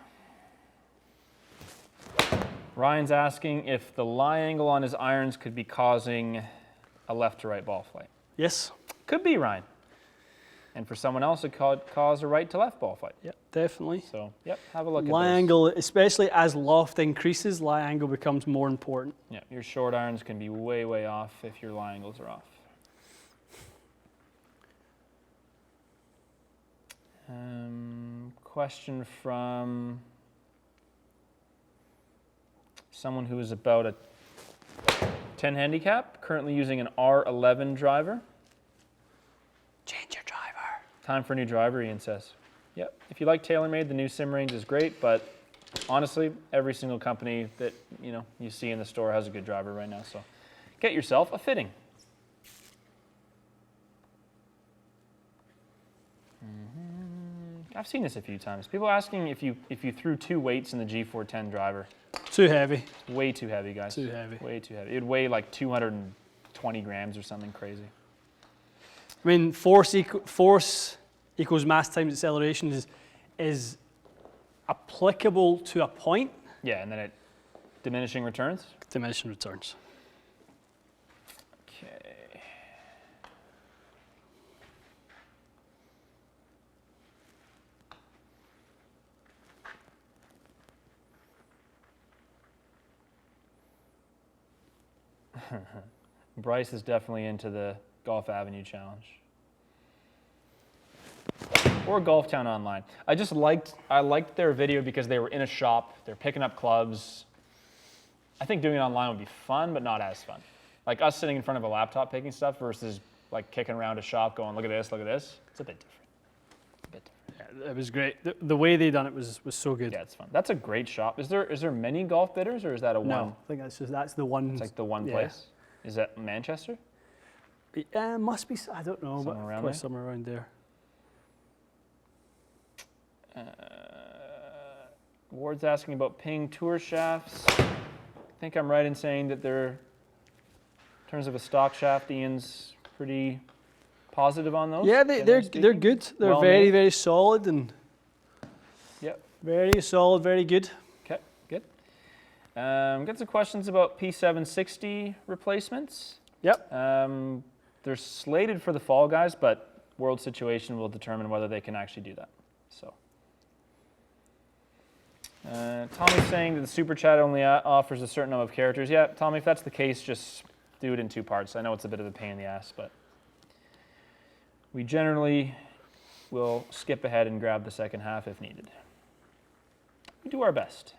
Ryan's asking if the lie angle on his irons could be causing a left to right ball flight. Yes. Could be, Ryan. And for someone else, it could cause a right to left ball flight. Yep, definitely. So, yep, have a look at Lie this. angle, especially as loft increases, lie angle becomes more important. Yeah, your short irons can be way, way off if your lie angles are off. Question from someone who is about a 10 handicap, currently using an R11 driver. Change your driver. Time for a new driver, Ian says. Yep, if you like TaylorMade, the new sim range is great, but honestly, every single company that you see in the store has a good driver right now, so get yourself a fitting. I've seen this a few times. People asking if you threw 2 weights in the G410 driver. Too heavy. Way too heavy, guys. Too heavy. Way too heavy. It'd weigh like 220 grams or something crazy. I mean, force equals mass times acceleration is applicable to a point. Yeah, and then it diminishing returns. Diminishing returns. Okay. Bryce is definitely into the Golf Avenue Challenge. Or Golf Town Online. I liked their video because they were in a shop, they're picking up clubs. I think doing it online would be fun, but not as fun. Like us sitting in front of a laptop picking stuff versus like kicking around a shop going, look at this, look at this. It's a bit different. Yeah, it was great. The way they done it was so good. Yeah, it's fun. That's a great shop. Is there many golf bidders or is that a one? No, I think that's the one. It's like the one yeah. place. Is that Manchester? Must be. I don't know. Somewhere around there? Somewhere around there. Ward's asking about Ping tour shafts. I think I'm right in saying that they're, in terms of a stock shaft, Ian's pretty positive on those. Yeah, they're good. They're Well very made. solid and Yep. very solid, very good. Okay, good. Got some questions about P760 replacements. Yep. They're slated for the fall, guys, but world situation will determine whether they can actually do that. So, Tommy's saying that the super chat only offers a certain number of characters. Yeah, Tommy, if that's the case, just do it in 2 parts. I know it's a bit of a pain in the ass, but we generally will skip ahead and grab the second half if needed. We do our best.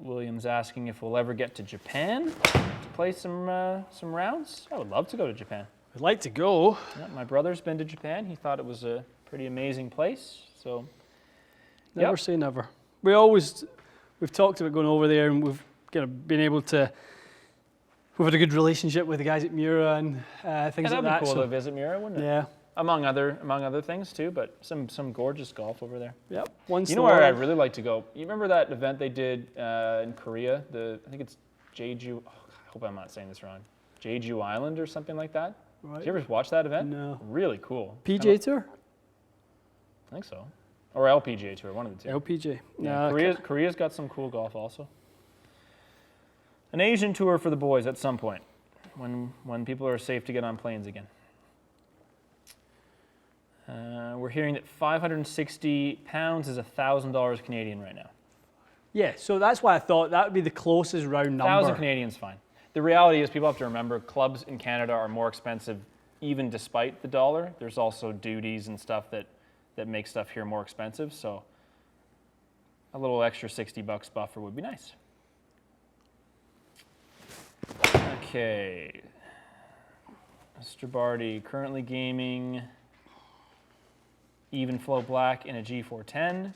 William's asking if we'll ever get to Japan to play some rounds. I would love to go to Japan. I'd like to go. Yeah, my brother's been to Japan. He thought it was a pretty amazing place. So, Never say never. We've talked about going over there, and we've kind of been able to. We've had a good relationship with the guys at Mura and things like that. That'd be cool to visit Mura, wouldn't it? Yeah. Among other things too, but some gorgeous golf over there. Yep. Once You in know a where while. I'd really like to go? You remember that event they did in Korea? I think it's Jeju. I hope I'm not saying this wrong. Jeju Island or something like that. Right. Did you ever watch that event? No. Really cool. PGA Tour? I think so. Or LPGA Tour, one of the two. LPGA. Yeah, Korea's got some cool golf also. An Asian tour for the boys at some point, when people are safe to get on planes again. We're hearing that 560 pounds is $1,000 Canadian right now. Yeah, so that's why I thought that would be the closest round number. 1,000 Canadian's fine. The reality is people have to remember clubs in Canada are more expensive even despite the dollar. There's also duties and stuff that make stuff here more expensive, so a little extra $60 buffer would be nice. Okay. Mr. Barty, currently gaming even flow black in a G410.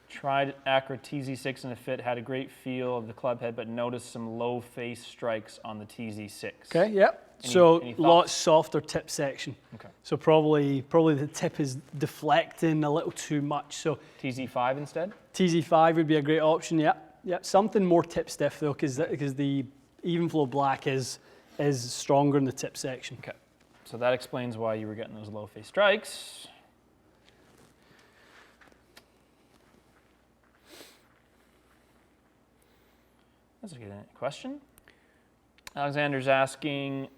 Tried Accra TZ6 in a fit, had a great feel of the club head, but noticed some low face strikes on the TZ6. Okay, yep. Any lots thoughts? softer tip section. Okay. So probably the tip is deflecting a little too much. So TZ5 instead? TZ5 would be a great option. Yeah. Something more tip stiff though, because the even flow black is stronger in the tip section. Okay. So that explains why you were getting those low face strikes. That's a good question. Alexander's asking,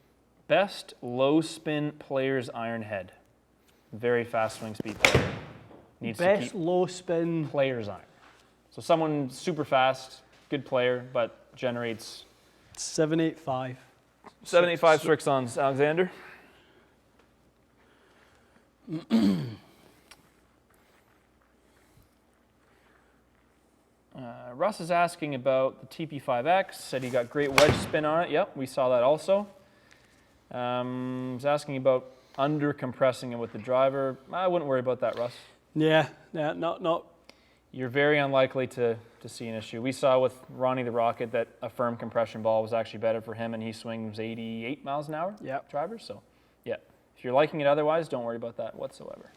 best low spin player's iron head. Very fast swing speed player. Needs to Best keep low spin. player's iron. So someone super fast, good player, but generates 785. 785 Strixons. Alexander? Russ is asking about the TP5X. Said he got great wedge spin on it. Yep, we saw that also. He's asking about under compressing it with the driver. I wouldn't worry about that, Russ. Yeah, not. You're very unlikely to see an issue. We saw with Ronnie the Rocket that a firm compression ball was actually better for him, and he swings 88 miles an hour driver. So, yeah, if you're liking it otherwise, don't worry about that whatsoever.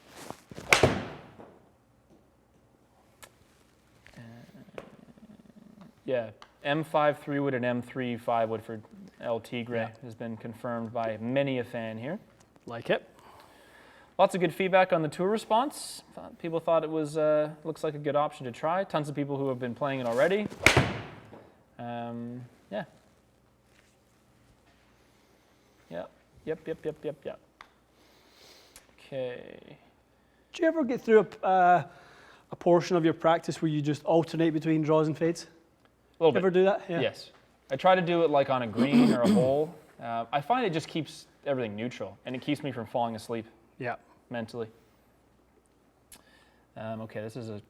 Yeah, M5 3-wood and M3 5-wood for El Tigre has been confirmed by many a fan here. Like it. Lots of good feedback on the tour response. People thought it was looks like a good option to try. Tons of people who have been playing it already. Yeah. Yep. Okay. Do you ever get through a portion of your practice where you just alternate between draws and fades? A little bit. Ever do that? Yeah. Yes. I try to do it like on a green or a hole. I find it just keeps everything neutral, and it keeps me from falling asleep. Yeah. Mentally. Okay, this is a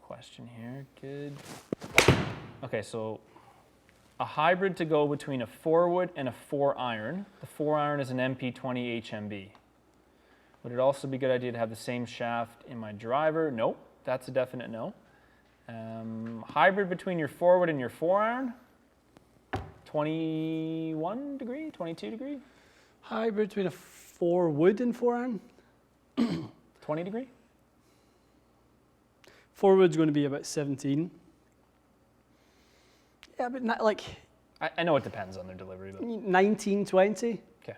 question here. Good. Okay, so a hybrid to go between a 4-wood and a 4-iron. The 4-iron is an MP20 HMB. Would it also be a good idea to have the same shaft in my driver? Nope, that's a definite no. Hybrid between your 4-wood and your 4-iron? 21 degree, 22 degree? Hybrid between a 4-wood and 4-iron? 20 degree? 4-wood's going to be about 17. Yeah, but not like I know it depends on their delivery, but 19, 20. okay.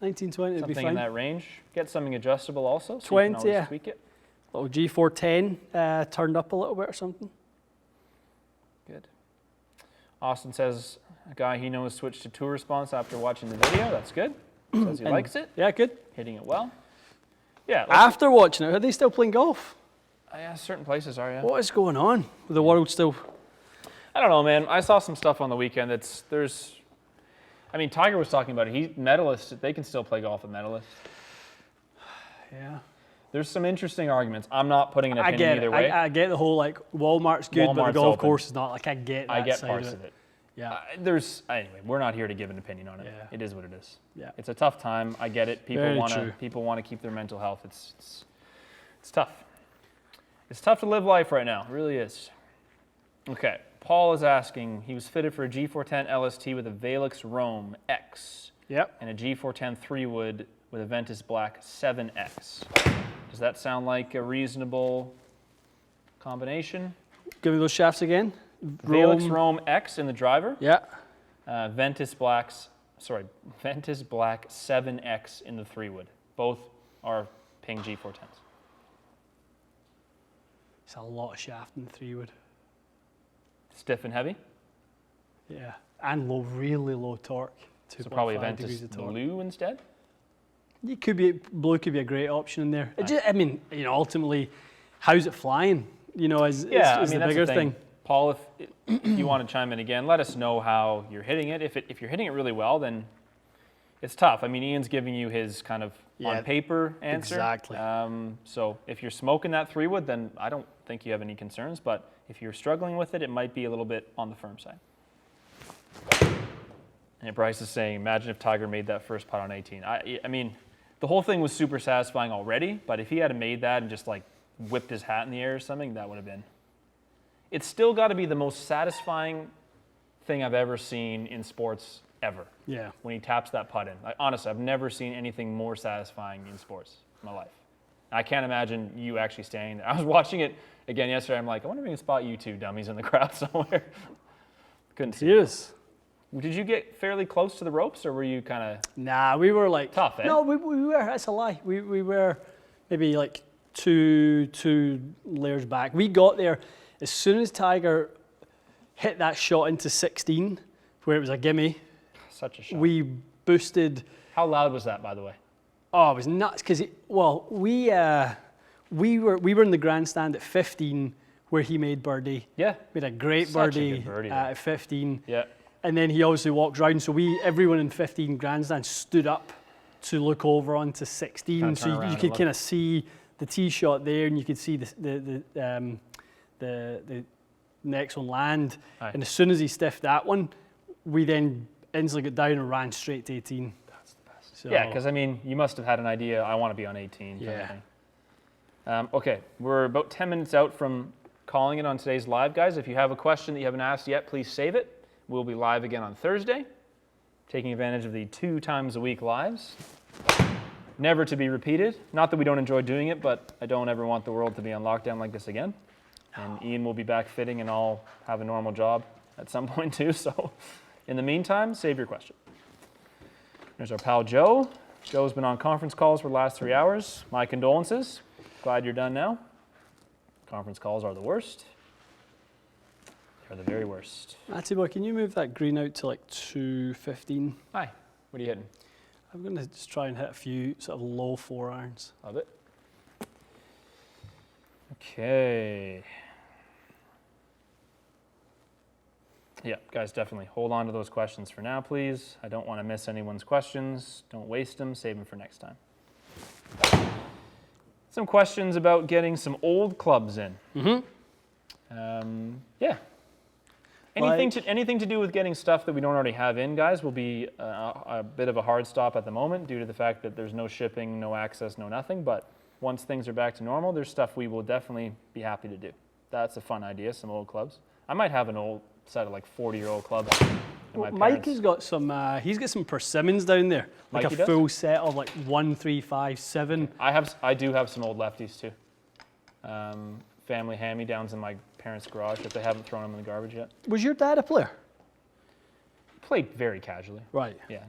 19, 20 would be Something fine. in that range. Get something adjustable also, so 20, you can always yeah. tweak it. Little G410 turned up a little bit or something. Good. Austin says a guy he knows switched to tour response after watching the video. That's good. Says he likes it. Yeah, good. Hitting it well. Yeah. After watching it, are they still playing golf? Yeah, certain places are, yeah. What is going on with the world still? I don't know, man. I saw some stuff on the weekend I mean, Tiger was talking about it. He's medalist. They can still play golf at medalist. Yeah. There's some interesting arguments. I'm not putting an opinion either way. I get the whole like Walmart's good, but the Walmart's golf open. course is not. Like I get that I get side parts of it. Yeah. Anyway, we're not here to give an opinion on it. Yeah. It is what it is. Yeah. It's a tough time. I get it. Very true. People want to keep their mental health. It's tough. It's tough to live life right now. It really is. Okay. Paul is asking, he was fitted for a G410 LST with a Valix Rome X. Yep. And a G410 3-wood with a Ventus Black 7X. Does that sound like a reasonable combination? Give me those shafts again. Valix Rome X in the driver. Yeah. Ventus Black 7X in the 3-wood. Both are Ping G410s. It's a lot of shaft in the 3-wood. Stiff and heavy. Yeah. And low, really low torque. So probably a 2.5 Ventus degrees of torque. Blue instead. Blue could be a great option in there. I mean, ultimately, how's it flying? Is the that's bigger the thing. Paul, if you want to chime in again, let us know how you're hitting it. If you're hitting it really well, then it's tough. I mean, Ian's giving you his kind of on paper answer. Exactly. So if you're smoking that 3-wood, then I don't think you have any concerns. But if you're struggling with it, it might be a little bit on the firm side. And Bryce is saying, imagine if Tiger made that first putt on 18. I mean, the whole thing was super satisfying already, but if he had made that and just like whipped his hat in the air or something, that would have been. It's still got to be the most satisfying thing I've ever seen in sports ever. Yeah. When he taps that putt in. Like, honestly, I've never seen anything more satisfying in sports in my life. I can't imagine you actually standing there. I was watching it again yesterday. I'm like, I wonder if we can spot you two dummies in the crowd somewhere. Couldn't see. Yes. Did you get fairly close to the ropes, or were you kind of... Nah, we were like... Tough, eh? No, we were. That's a lie. We were maybe like two layers back. We got there as soon as Tiger hit that shot into 16, where it was a gimme. Such a shot. We boosted... How loud was that, by the way? Oh, it was nuts, because, we were in the grandstand at 15, where he made birdie. Yeah. Made a great Such a birdie, good birdie, at 15. Yeah. And then he obviously walked round, so everyone in 15 grandstand stood up to look over onto 16, Kinda so turn you around could and look. kind of see the tee shot there, and you could see the next one land. Aye. And as soon as he stiffed that one, we then instantly got down and ran straight to 18. That's the best. So, Yeah, because, I mean, you must have had an idea, I want to be on 18. Yeah. Kind of thing. Okay, we're about 10 minutes out from calling it on today's live, guys. If you have a question that you haven't asked yet, please save it. We'll be live again on Thursday, taking advantage of the 2 times a week lives. Never to be repeated. Not that we don't enjoy doing it, but I don't ever want the world to be on lockdown like this again. And Ian will be back fitting, and I'll have a normal job at some point too. So in the meantime, save your question. There's our pal Joe. Joe's been on conference calls for the last 3 hours. My condolences. Glad you're done now. Conference calls are the worst. They're the very worst. Matty boy, can you move that green out to like 215? Hi. What are you hitting? I'm going to just try and hit a few sort of low 4 irons. Love it. Okay. Yeah, guys, definitely hold on to those questions for now, please. I don't want to miss anyone's questions. Don't waste them. Save them for next time. Some questions about getting some old clubs in. Yeah. Anything to do with getting stuff that we don't already have in, guys, will be a bit of a hard stop at the moment due to the fact that there's no shipping, no access, no nothing. But once things are back to normal, there's stuff we will definitely be happy to do. That's a fun idea, some old clubs. I might have an old set of like 40-year-old clubs. Mike has got some. He's got some persimmons down there, like Mikey a does? full set of like 1, 3, 5, 7. I do have some old lefties too. Family hand-me-downs in my parents' garage if they haven't thrown them in the garbage yet. Was your dad a player? Played very casually. Right. Yeah,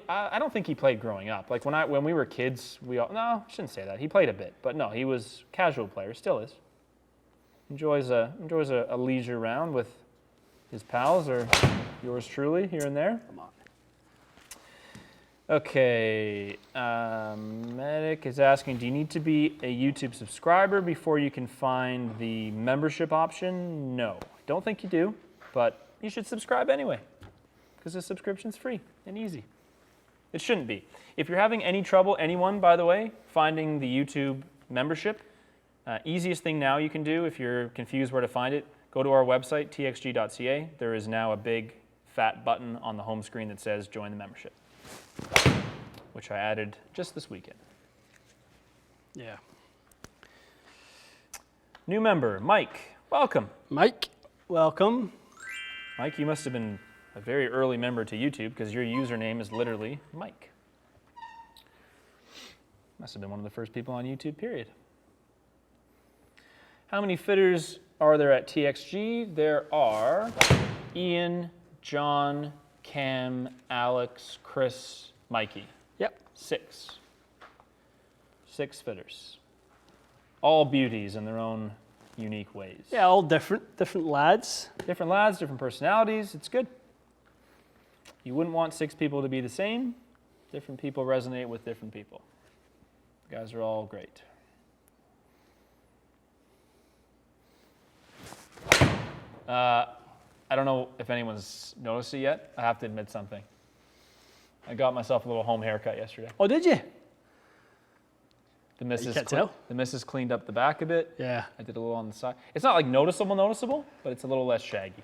I don't think he played growing up. Like when we were kids, no, I shouldn't say that. He played a bit, but no, he was a casual player, still is. Enjoys a leisure round with his pals or yours truly here and there. Come on. Okay, Medic is asking, do you need to be a YouTube subscriber before you can find the membership option? No, don't think you do, but you should subscribe anyway because the subscription's free and easy. It shouldn't be. If you're having any trouble, anyone, by the way, finding the YouTube membership, easiest thing now you can do if you're confused where to find it, go to our website, txg.ca. There is now a big fat button on the home screen that says join the membership, which I added just this weekend. Yeah. New member, Mike, welcome. Mike, welcome. Mike, you must have been a very early member to YouTube because your username is literally Mike. Must have been one of the first people on YouTube, period. How many fitters are there at TXG? There are Ian, John, Cam, Alex, Chris, Mikey. Yep. 6. 6 fitters. All beauties in their own unique ways. Yeah, all different lads. Different lads, different personalities. It's good. You wouldn't want 6 people to be the same. Different people resonate with different people. You guys are all great. I don't know if anyone's noticed it yet. I have to admit something. I got myself a little home haircut yesterday. Oh, did you? The can't tell. missus cleaned up the back a bit. Yeah. I did a little on the side. It's not like noticeable, but it's a little less shaggy.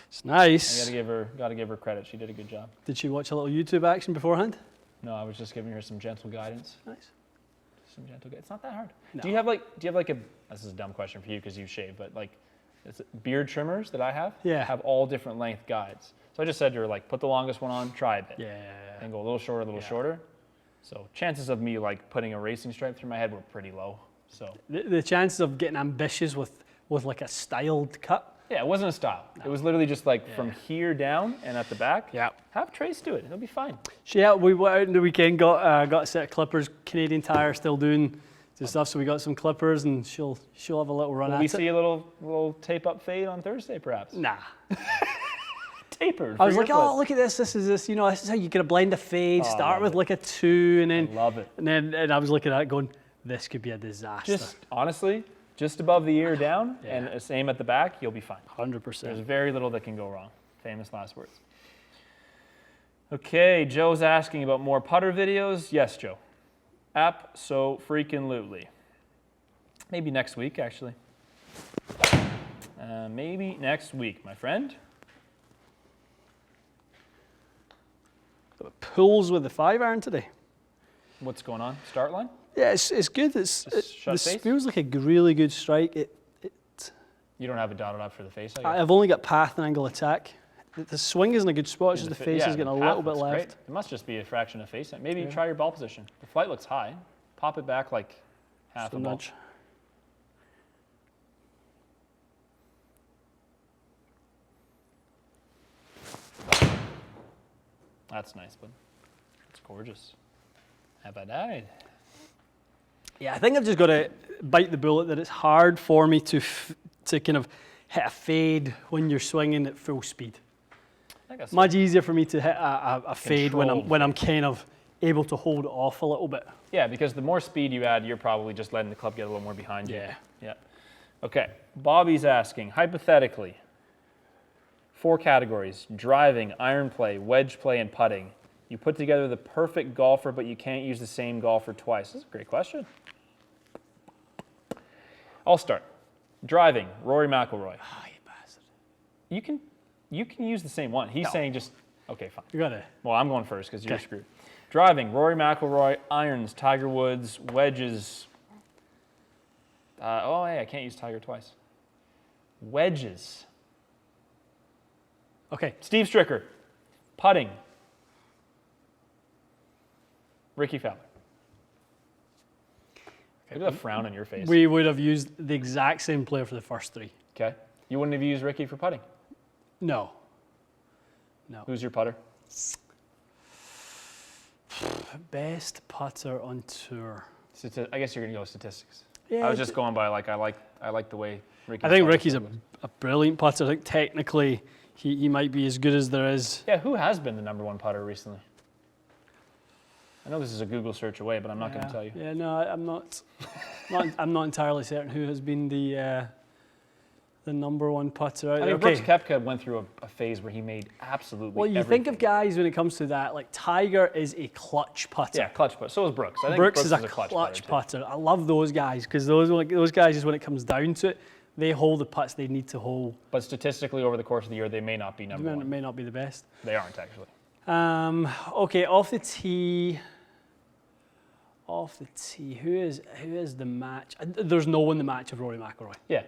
It's nice. I gotta give her credit. She did a good job. Did she watch a little YouTube action beforehand? No, I was just giving her some gentle guidance. Nice. Some gentle guidance. It's not that hard. No. Do you have like a? This is a dumb question for you because you shave, but like, beard trimmers that I have Yeah. have all different length guides. So I just said to her, like, put the longest one on, try a bit. Yeah. And go a little shorter, a little shorter. So chances of me like putting a racing stripe through my head were pretty low. So The chances of getting ambitious with like a styled cut. yeah, it wasn't a style. No. It was literally just like from here down and at the back. Yeah. Have Trace do it. It'll be fine. So yeah, we went out on the weekend, got a set of clippers. Canadian Tire still doing some stuff, so we got some clippers, and she'll have a little run Will at we it. see a little tape up fade on Thursday, perhaps? Nah. Tapered. I was like, oh, look at this. This is this is how you get a blend of fade. Start with like a 2, and then I love it. And I was looking at it going, this could be a disaster. Just honestly, just above the ear down, and same at the back, you'll be fine. 100%. There's very little that can go wrong. Famous last words. Okay, Joe's asking about more putter videos. Yes, Joe. Abso-freaking-lutely. Maybe next week, actually. Maybe next week, my friend. Pulls with the 5-iron today. What's going on? Start line? Yeah, it's good. This feels like a really good strike. You don't have it dotted up for the face, I guess. I've only got path and angle attack. The swing is in a good spot. It's just the face is getting a little bit left. Great. It must just be a fraction of face. Maybe try your ball position. The flight looks high. Pop it back like half a ball. Nudge. That's nice, bud. That's gorgeous. Have I died? Yeah, I think I've just got to bite the bullet that it's hard for me to kind of hit a fade when you're swinging at full speed. Much easier for me to hit a fade when I'm kind of able to hold it off a little bit. Yeah, because the more speed you add, you're probably just letting the club get a little more behind you. Yeah. Okay. Bobby's asking, hypothetically, 4 categories: driving, iron play, wedge play, and putting. You put together the perfect golfer, but you can't use the same golfer twice. That's a great question. I'll start. Driving, Rory McIlroy. Oh, you bastard. You can use the same one. He's saying just, okay, fine. You got it. Well, I'm going first because you're screwed. Driving, Rory McIlroy. Irons, Tiger Woods. Wedges. I can't use Tiger twice. Wedges. Okay. Steve Stricker. Putting. Ricky Fowler. Look at the frown on your face. We would have used the exact same player for the first 3. Okay. You wouldn't have used Ricky for putting? No. Who's your putter? Best putter on tour. I guess you're going to go with statistics. Yeah, I was just going by I like the way Ricky. I think Ricky's a brilliant putter. I think technically he might be as good as there is. Yeah, who has been the #1 putter recently? I know this is a Google search away, but I'm not going to tell you. Yeah, no, I'm not. I'm not entirely certain who has been the #1 putter out there. Brooks Koepka went through a phase where he made absolutely Well, you think of guys when it comes to that, like Tiger is a clutch putter. Yeah, clutch putter. So is Brooks. I think Brooks is a clutch putter. I love those guys because those guys, just when it comes down to it, they hold the putts they need to hold. But statistically, over the course of the year, they may not be #1. It may not be the best. They aren't, actually. Okay, off the tee. Who is the match? There's no one the match of Rory McIlroy. Yeah.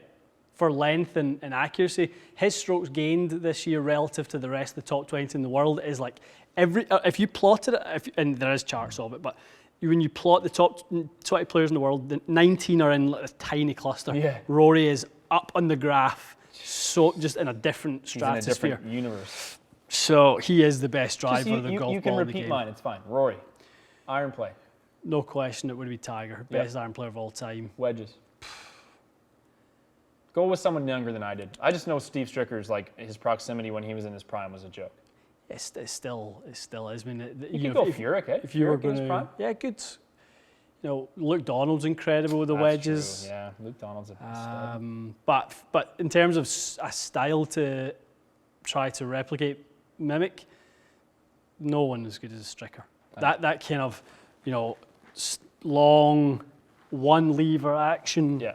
For length and accuracy, his strokes gained this year relative to the rest of the top 20 in the world is like if you plotted it, and there is charts of it, but when you plot the top 20 players in the world, the 19 are in like a tiny cluster. Yeah. Rory is up on the graph, so just in a different stratosphere. He's in a different universe. So he is the best driver of the golf ball. You can in the repeat game. mine. It's fine. Rory, iron play. No question, it would be Tiger, best iron player of all time. Wedges. Go with someone younger than I did. I just know Steve Stricker's his proximity when he was in his prime was a joke. It still is. I mean, you could go Furyk, eh? If you were Furyk in his prime? Yeah, good. Luke Donald's incredible with the wedges. True. Yeah, Luke Donald's a stud. But in terms of a style to try to replicate, mimic, no one as good as a Stricker. That kind of, long one lever action. Yeah.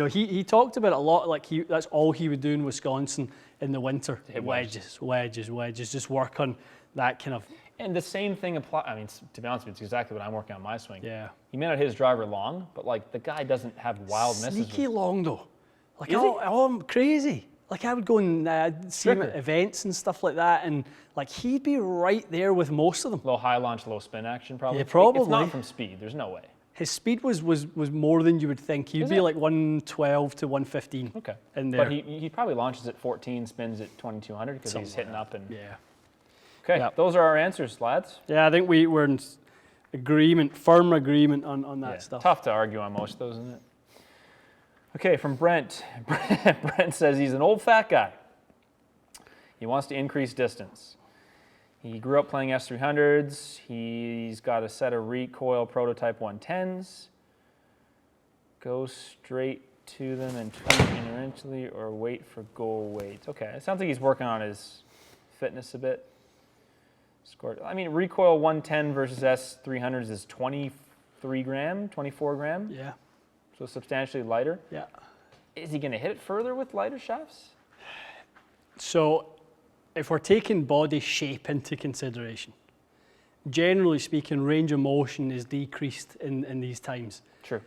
He talked about it a lot. That's all he would do in Wisconsin in the winter. Hit wedges. Just work on that kind of. And the same thing applies. I mean, to be honest with you, it's exactly what I'm working on my swing. Yeah. He may not hit his driver long, but the guy doesn't have wild misses. Sneaky long though. I'm crazy. like I would go and see him at Strictly. events and stuff like that, and like he'd be right there with most of them. Low high launch, low spin action, probably. Yeah, It's probably. not from speed. There's no way. His speed was more than you would think. He'd Is be it? like 112 to 115. Okay. In there. But he probably launches at 14, spins at 2200 because he's hitting up and. Yeah. Okay, Yep. those are our answers, lads. Yeah, I think we're in firm agreement on that Yeah, stuff. tough to argue on most of those, isn't it? Okay, from Brent. Brent says he's an old fat guy. He wants to increase distance. He grew up playing S300s. He's got a set of recoil prototype 110s. Go straight to them and tweak interventionally or wait for goal weight. Okay, it sounds like he's working on his fitness a bit. Scored. I mean, recoil 110 versus S300s is 23 gram, 24 gram, Yeah. so substantially lighter. Yeah. Is he going to hit it further with lighter shafts? So, if we're taking body shape into consideration, generally speaking, range of motion is decreased in these times. True.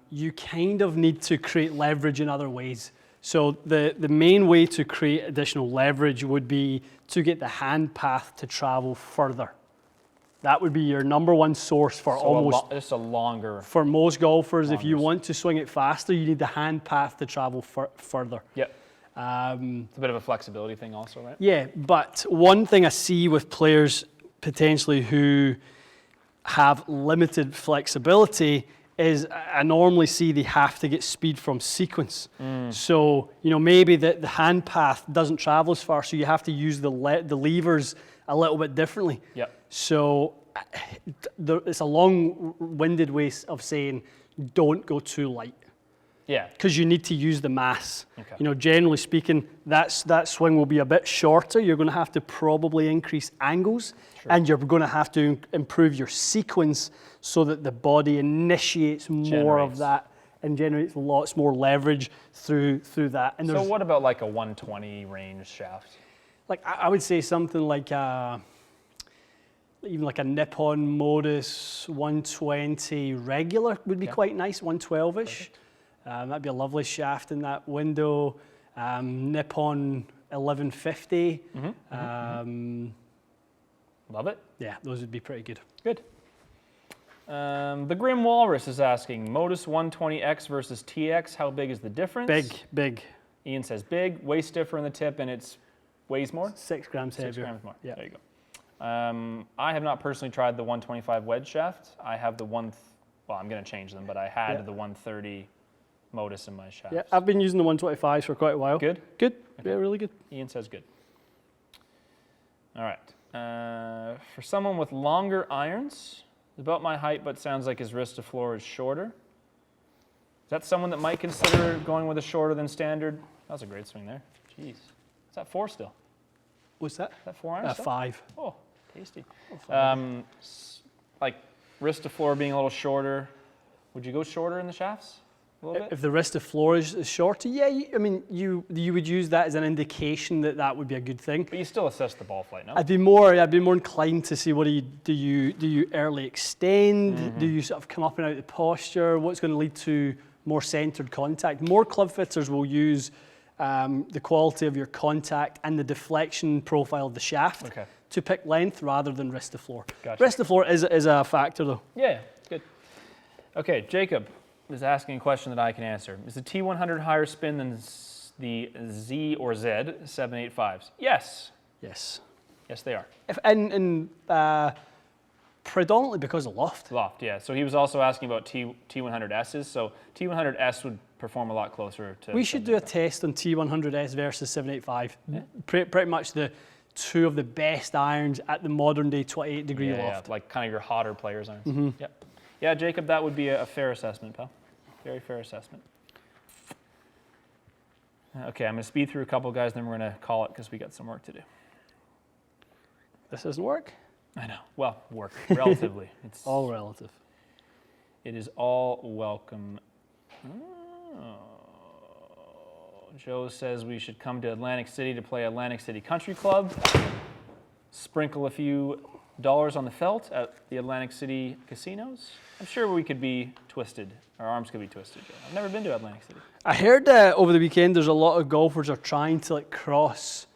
You kind of need to create leverage in other ways. So the main way to create additional leverage would be to get the hand path to travel further. That would be your number one source for So just a longer. for most golfers. If you Longer. want to swing it faster, you need the hand path to travel further. Yep. It's a bit of a flexibility thing also, right? Yeah, but one thing I see with players potentially who have limited flexibility is I normally see they have to get speed from sequence. So, maybe the hand path doesn't travel as far, so you have to use the levers a little bit differently. Yep. So it's a long-winded way of saying don't go too light, Yeah. because you need to use the mass. Okay. Generally speaking, that swing will be a bit shorter. You're going to have to probably increase angles, and you're going to have to improve your sequence so that the body initiates more of Generates. that and generates lots more leverage through that. And So what about like a 120 range shaft? like I would say something like even like a Nippon Modus 120 regular would be quite nice, 112-ish. That'd be a lovely shaft in that window. Nippon 1150. Love it. Yeah, those would be pretty good. Good. The Grim Walrus is asking, Modus 120X versus TX, how big is the difference? Big. Ian says big, way stiffer in the tip, and it weighs more? 6 grams 6 heavier. grams more. Yeah. There you go. I have not personally tried the 125 wedge shaft. I have the I'm going to change them, but I had the 130 Modus in my shaft. Yeah, I've been using the 125s for quite a while. Good? Good. Okay. Yeah, really good. Ian says good. All right. For someone with longer irons, about my height, but sounds like his wrist to floor is shorter. Is that someone that might consider going with a shorter than standard? That was a great swing there. Jeez. Is that 4 still? What's that? Is that 4 iron still? 5. Oh, tasty. Oh, Like wrist to floor being a little shorter. Would you go shorter in the shafts a little bit? If the wrist to floor is shorter, yeah, you would use that as an indication that would be a good thing. But you still assess the ball flight, no? I'd be more inclined to see do you early extend? Do you sort of come up and out the posture? What's going to lead to more centered contact? More club fitters will use the quality of your contact and the deflection profile of the shaft to pick length rather than wrist to floor. Gotcha. Wrist to floor is a factor though. Yeah, good. Okay, Jacob is asking a question that I can answer. Is the T100 higher spin than the Z or Z 785s? Yes. Yes. Yes, they are. And predominantly because of loft. Loft, yeah. So he was also asking about T100Ss. So T100S would perform a lot closer to. We should do a test on T100S versus 785. Yeah. Pretty much the two of the best irons at the modern day 28-degree loft. Yeah, like kind of your hotter players' irons. Yep. Yeah, Jacob, that would be a fair assessment, pal. Very fair assessment. Okay, I'm going to speed through a couple guys, then we're going to call it because we got some work to do. This doesn't work? I know. Well, work, relatively. It's all relative. It is all welcome. Oh. Joe says we should come to Atlantic City to play Atlantic City Country Club. Sprinkle a few dollars on the felt at the Atlantic City casinos. I'm sure we could be twisted. Our arms could be twisted. Joe. I've never been to Atlantic City. I heard that over the weekend there's a lot of golfers are trying to like cross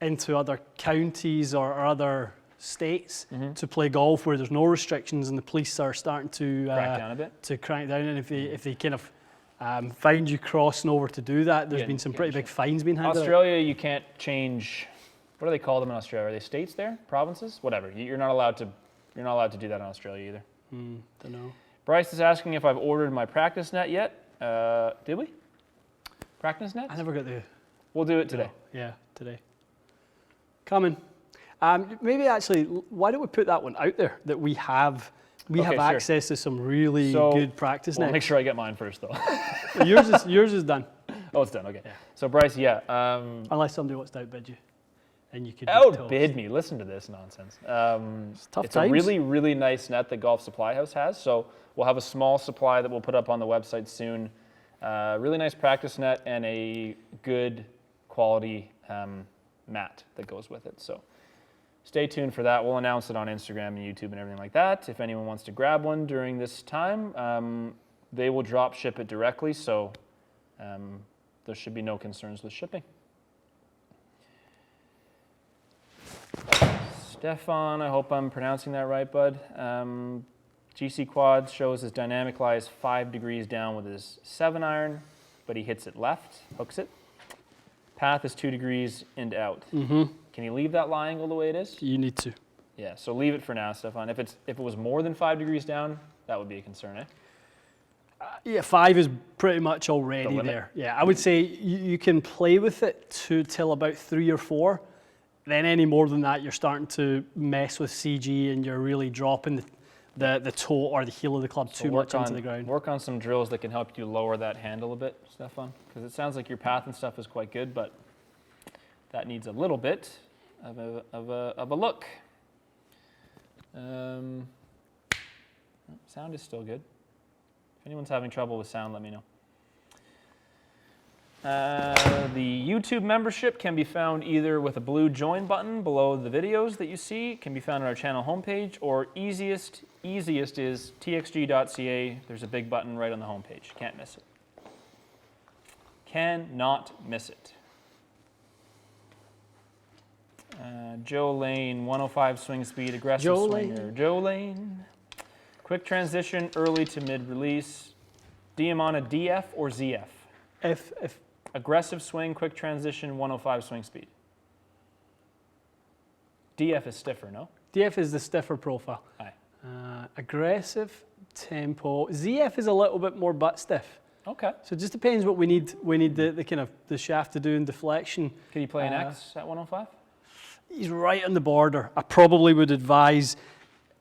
into other counties or other states to play golf where there's no restrictions, and the police are starting to Crack down a bit. to crack down. And if they kind of find you crossing over to do that, there's been some pretty big fines being handed out. Australia, you can't change. What do they call them in Australia? Are they states there? Provinces? Whatever. You're not allowed to. You're not allowed to do that in Australia either. Don't know. Bryce is asking if I've ordered my practice net yet. Did we? Practice nets? I never got the. We'll do it today. No. Yeah, today. Coming. Maybe actually, why don't we put that one out there that we have access to some really good practice nets. Make sure I get mine first though. yours is done. Oh, it's done. Okay. Yeah. So Bryce, Unless somebody wants to outbid you, and you could outbid me. Listen to this nonsense. It's tough it's times. a really, really nice net that Golf Supply House has. So we'll have a small supply that we'll put up on the website soon. Really nice practice net and a good quality mat that goes with it. So stay tuned for that. We'll announce it on Instagram and YouTube and everything like that. If anyone wants to grab one during this time, they will drop ship it directly. So there should be no concerns with shipping. Stefan, I hope I'm pronouncing that right, bud. GC Quad shows his dynamic lies 5 degrees down with his 7-iron, but he hits it left, hooks it. Path is 2 degrees in to out. Can you leave that lie angle the way it is? You need to. Yeah, so leave it for now, Stefan. If it was more than 5 degrees down, that would be a concern, eh? Yeah, 5 is pretty much already there. Yeah, I would say you can play with it till about 3 or 4. Then any more than that, you're starting to mess with CG and you're really dropping the toe or the heel of the club too much into the ground. Work on some drills that can help you lower that handle a bit, Stefan, because it sounds like your path and stuff is quite good, but that needs a little bit of a look. Sound is still good. If anyone's having trouble with sound, let me know. The YouTube membership can be found either with a blue join button below the videos that you see. It can be found on our channel homepage, or easiest is txg.ca. There's a big button right on the homepage. Can't miss it. Cannot miss it. Joe Lane, 105 swing speed, aggressive swinger. Joe Lane. Quick transition, early to mid release. DM on a DF or ZF? If aggressive swing, quick transition, 105 swing speed. DF is stiffer, no? DF is the stiffer profile. Aye. Aggressive, tempo. ZF is a little bit more butt stiff. Okay. So it just depends what we need. We need the kind of the shaft to do in deflection. Can you play an X at 105? He's right on the border. I probably would advise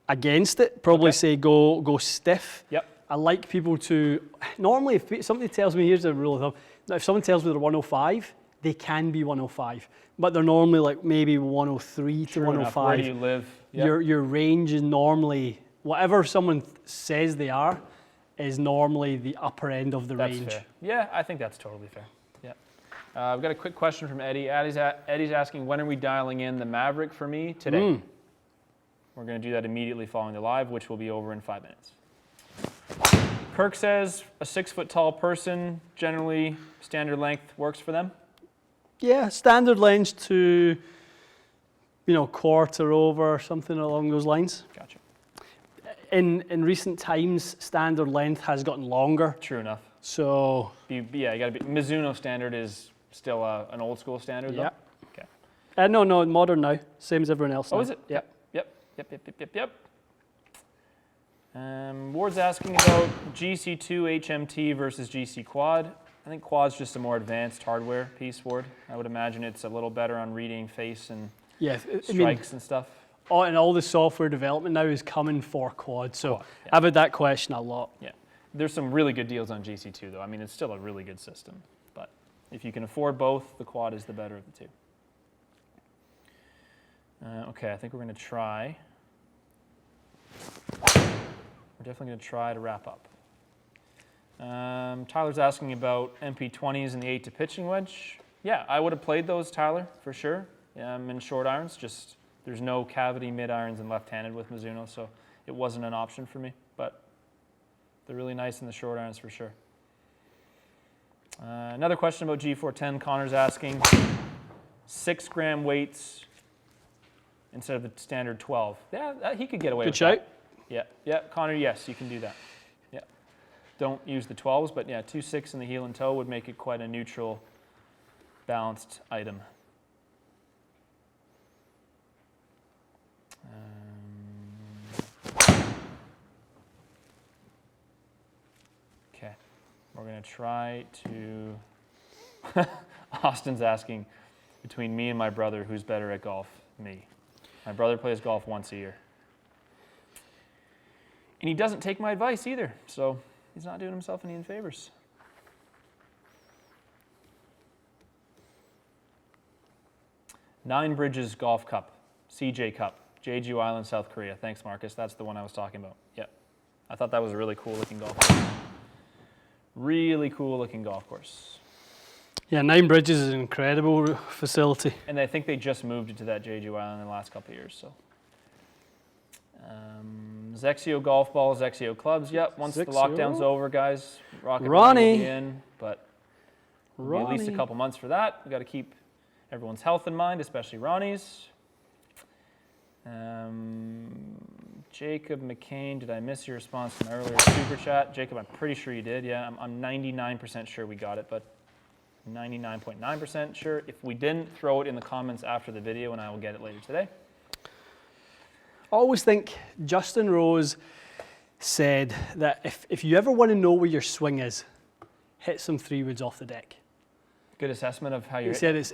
against it. Probably say go stiff. Yep. I like people to, normally if somebody tells me, here's a rule of thumb, if someone tells me they're 105, they can be 105, but they're normally like maybe 103 to 105. Where do you live? Yep. Your range is normally, whatever someone says they are, is normally the upper end of the range. Fair. Yeah, I think that's totally fair. Yeah. I've got a quick question from Eddie. Eddie's asking, when are we dialing in the Maverick for me today? We're going to do that immediately following the live, which will be over in 5 minutes. Kirk says a 6-foot tall person, generally standard length works for them? Yeah, standard length to, quarter over, something along those lines. Gotcha. In recent times, standard length has gotten longer. True enough. So you got to be. Mizuno standard is still an old school standard, though? Yeah. Okay. No, modern now, same as everyone else. Oh, now. is it? Yep. Yep. Ward's asking about GC2 HMT versus GC Quad. I think Quad's just a more advanced hardware piece, Ward. I would imagine it's a little better on reading face and strikes and stuff. And all the software development now is coming for Quad. So I've had that question a lot. Yeah. There's some really good deals on GC2, though. I mean, it's still a really good system. But if you can afford both, the Quad is the better of the two. Okay, I think we're going to try. We're definitely going to try to wrap up. Tyler's asking about MP20s and the 8 to pitching wedge. Yeah, I would have played those, Tyler, for sure. In short irons, just There's no cavity mid-irons and left-handed with Mizuno, so it wasn't an option for me. But they're really nice in the short irons for sure. Another question about G410. Connor's asking, 6 gram weights instead of the standard 12. Yeah, he could get away with shout. that. Yeah, Connor, yes, you can do that. Yeah. Don't use the 12s, but yeah, 2.6 in the heel and toe would make it quite a neutral, balanced item. Okay, we're going to try to... Austin's asking, between me and my brother, who's better at golf? Me. My brother plays golf once a year. And he doesn't take my advice either, so he's not doing himself any favors. Nine Bridges Golf Cup, CJ Cup, Jeju Island, South Korea. Thanks, Marcus. That's the one I was talking about. Yep. I thought that was a really cool looking golf course. Really cool looking golf course. Yeah, Nine Bridges is an incredible facility. And I think they just moved it to that Jeju Island in the last couple of years. So, Zexio golf balls, Zexio clubs. Yep, once the lockdown's over, guys, Rocket Ronnie will be in, but it'll be at least a couple months for that. We've got to keep everyone's health in mind, especially Ronnie's. Jacob McCain, did I miss your response to my earlier super chat? Jacob, I'm pretty sure you did. Yeah, I'm 99% sure we got it, but 99.9% sure. If we didn't, throw it in the comments after the video and I will get it later today. I always think Justin Rose said that if you ever want to know where your swing is, hit some 3 woods off the deck. Good assessment of how you're. He says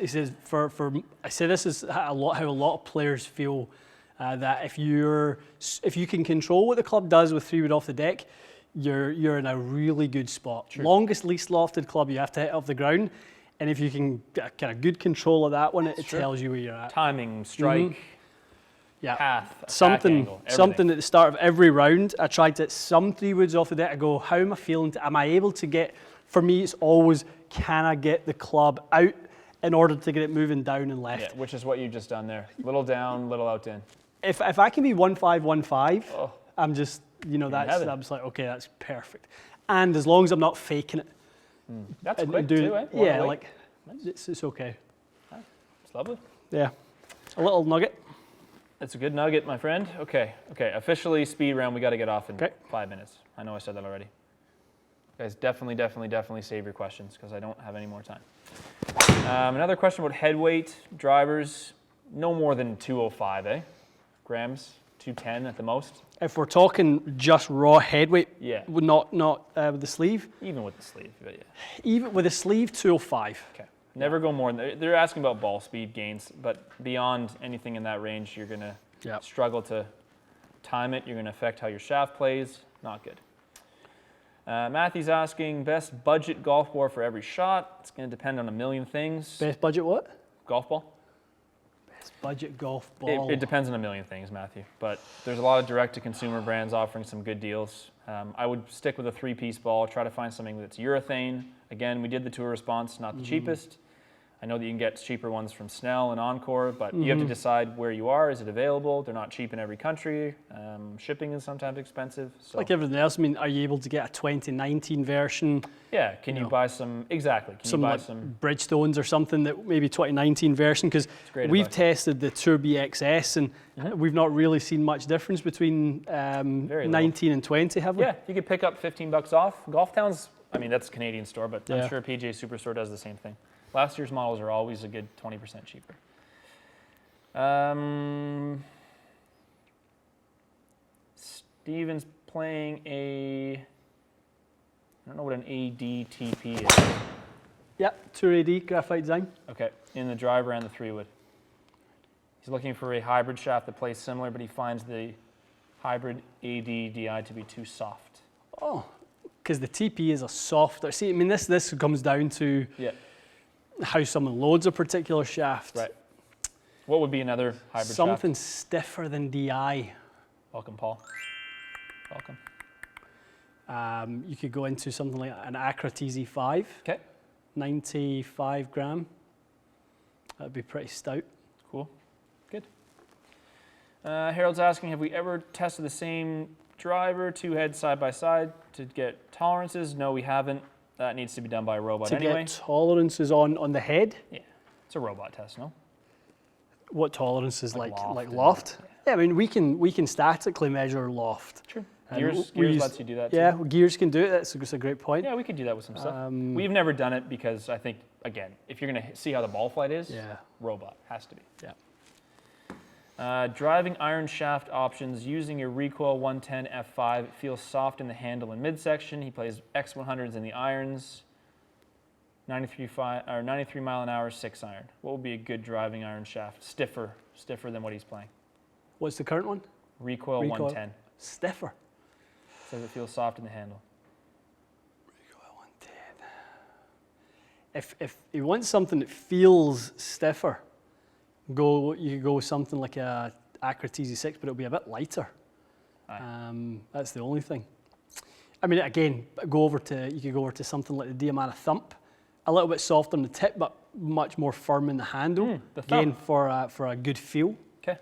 I say this is how a lot of players feel that if you can control what the club does with 3 wood off the deck, you're in a really good spot. True. Longest, least lofted club you have to hit off the ground, and if you can get kind of good control of that one, it tells you where you're at. Timing, strike, yeah, path, something angle, something at the start of every round. I tried to hit some 3 woods off the deck. I go, how am I feeling? Am I able to get? For me, it's always, can I get the club out in order to get it moving down and left? Yeah, which is what you've just done there. Little down, little out in. If I can be 1-5, 1-5, I'm just, heaven. I'm just like, okay, that's perfect. And as long as I'm not faking it. That's and quick doing too, eh? Yeah, like, it's okay. It's lovely. Yeah. A little nugget. That's a good nugget, my friend. Okay. Officially, speed round. We got to get off in 5 minutes. I know I said that already. Guys, definitely save your questions because I don't have any more time. Another question about head weight, drivers, no more than 205, grams, 210 at the most. If we're talking just raw head weight, yeah, not with the sleeve. Even with the sleeve, but yeah. Even with the sleeve, 205. Okay. Never go more than, they're asking about ball speed gains, but beyond anything in that range, you're going to struggle to time it. You're going to affect how your shaft plays. Not good. Matthew's asking, best budget golf ball for every shot. It's going to depend on a million things. Best budget what? Golf ball. Best budget golf ball. It depends on a million things, Matthew. But there's a lot of direct-to-consumer brands offering some good deals. I would stick with a 3-piece ball. Try to find something that's urethane. Again, we did the tour response, not the cheapest. I know that you can get cheaper ones from Snell and Encore, but you have to decide where you are. Is it available? They're not cheap in every country. Shipping is sometimes expensive. So. Like everything else, I mean, are you able to get a 2019 version? Yeah, can you buy some, exactly. Can you buy some Bridgestones or something that maybe 2019 version? Because we've tested the Tour BXS and we've not really seen much difference between 19 and 20, have we? Yeah, you could pick up $15 off. Golf Town's, I mean, that's a Canadian store, but I'm sure PGA Superstore does the same thing. Last year's models are always a good 20% cheaper. Steven's playing I don't know what an ADTP is. Yep, Tour AD, graphite design. Okay, in the driver and the 3-wood. He's looking for a hybrid shaft that plays similar, but he finds the hybrid AD DI to be too soft. Oh, because the TP is a softer. See, I mean, this comes down to how someone loads a particular shaft. Right. What would be another hybrid Something shaft? stiffer than DI. Welcome, Paul. Welcome. You could go into something like an Accra TZ5. Okay. 95 gram. That'd be pretty stout. Cool. Good. Harold's asking, have we ever tested the same driver, 2 heads side by side to get tolerances? No, we haven't. That needs to be done by a robot anyway. To get tolerances on the head? Yeah, it's a robot test, no? What tolerances, Like loft like and- loft? Yeah, I mean, we can statically measure loft. True. And Gears we use- lets you do that too. Yeah, gears can do it. That's a great point. Yeah, we could do that with some stuff. Um, We've never done it because I think, again, if you're going to see how the ball flight is, Yeah. robot has to be. Yeah. Driving iron shaft options using your recoil 110 F5. It feels soft in the handle and midsection. He plays X100s in the irons. 93 mile an hour 6 iron. What would be a good driving iron shaft? Stiffer than what he's playing. What's the current one? Recoil 110. Stiffer. Says it feels soft in the handle. Recoil 110. If you want something that feels stiffer, you could go with something like a Accra TZ6, but it'll be a bit lighter. That's the only thing. I mean, again, you could go over to something like the Diamana Thump, a little bit softer on the tip, but much more firm in the handle. The Again, Thump. for a good feel. Okay,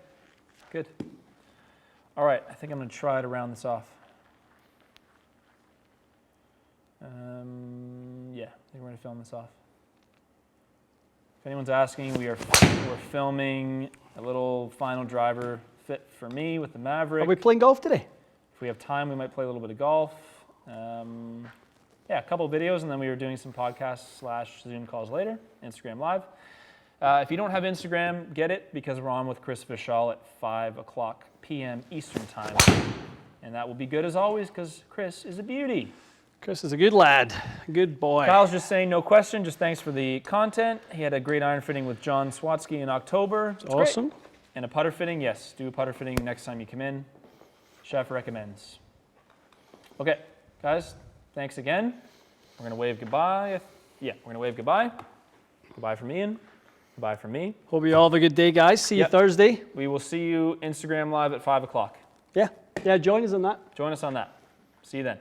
good. All right, I think I'm going to try to round this off. Yeah, I think we're going to film this off. If anyone's asking, we're filming a little final driver fit for me with the Maverick. Are we playing golf today? If we have time, we might play a little bit of golf. Yeah, a couple of videos, and then we were doing some podcasts / Zoom calls later, Instagram Live. If you don't have Instagram, get it, because we're on with Chris Vishal at 5 o'clock p.m. Eastern Time. And that will be good as always, because Chris is a beauty. Chris is a good lad, good boy. Kyle's just saying no question, just thanks for the content. He had a great iron fitting with John Swatsky in October. It's awesome. Great. And a putter fitting, yes, do a putter fitting next time you come in. Chef recommends. Okay, guys, thanks again. We're going to wave goodbye. Yeah, we're going to wave goodbye. Goodbye from Ian. Goodbye from me. Hope you all have a good day, guys. See you Thursday. We will see you Instagram Live at 5 o'clock. Yeah, join us on that. Join us on that. See you then.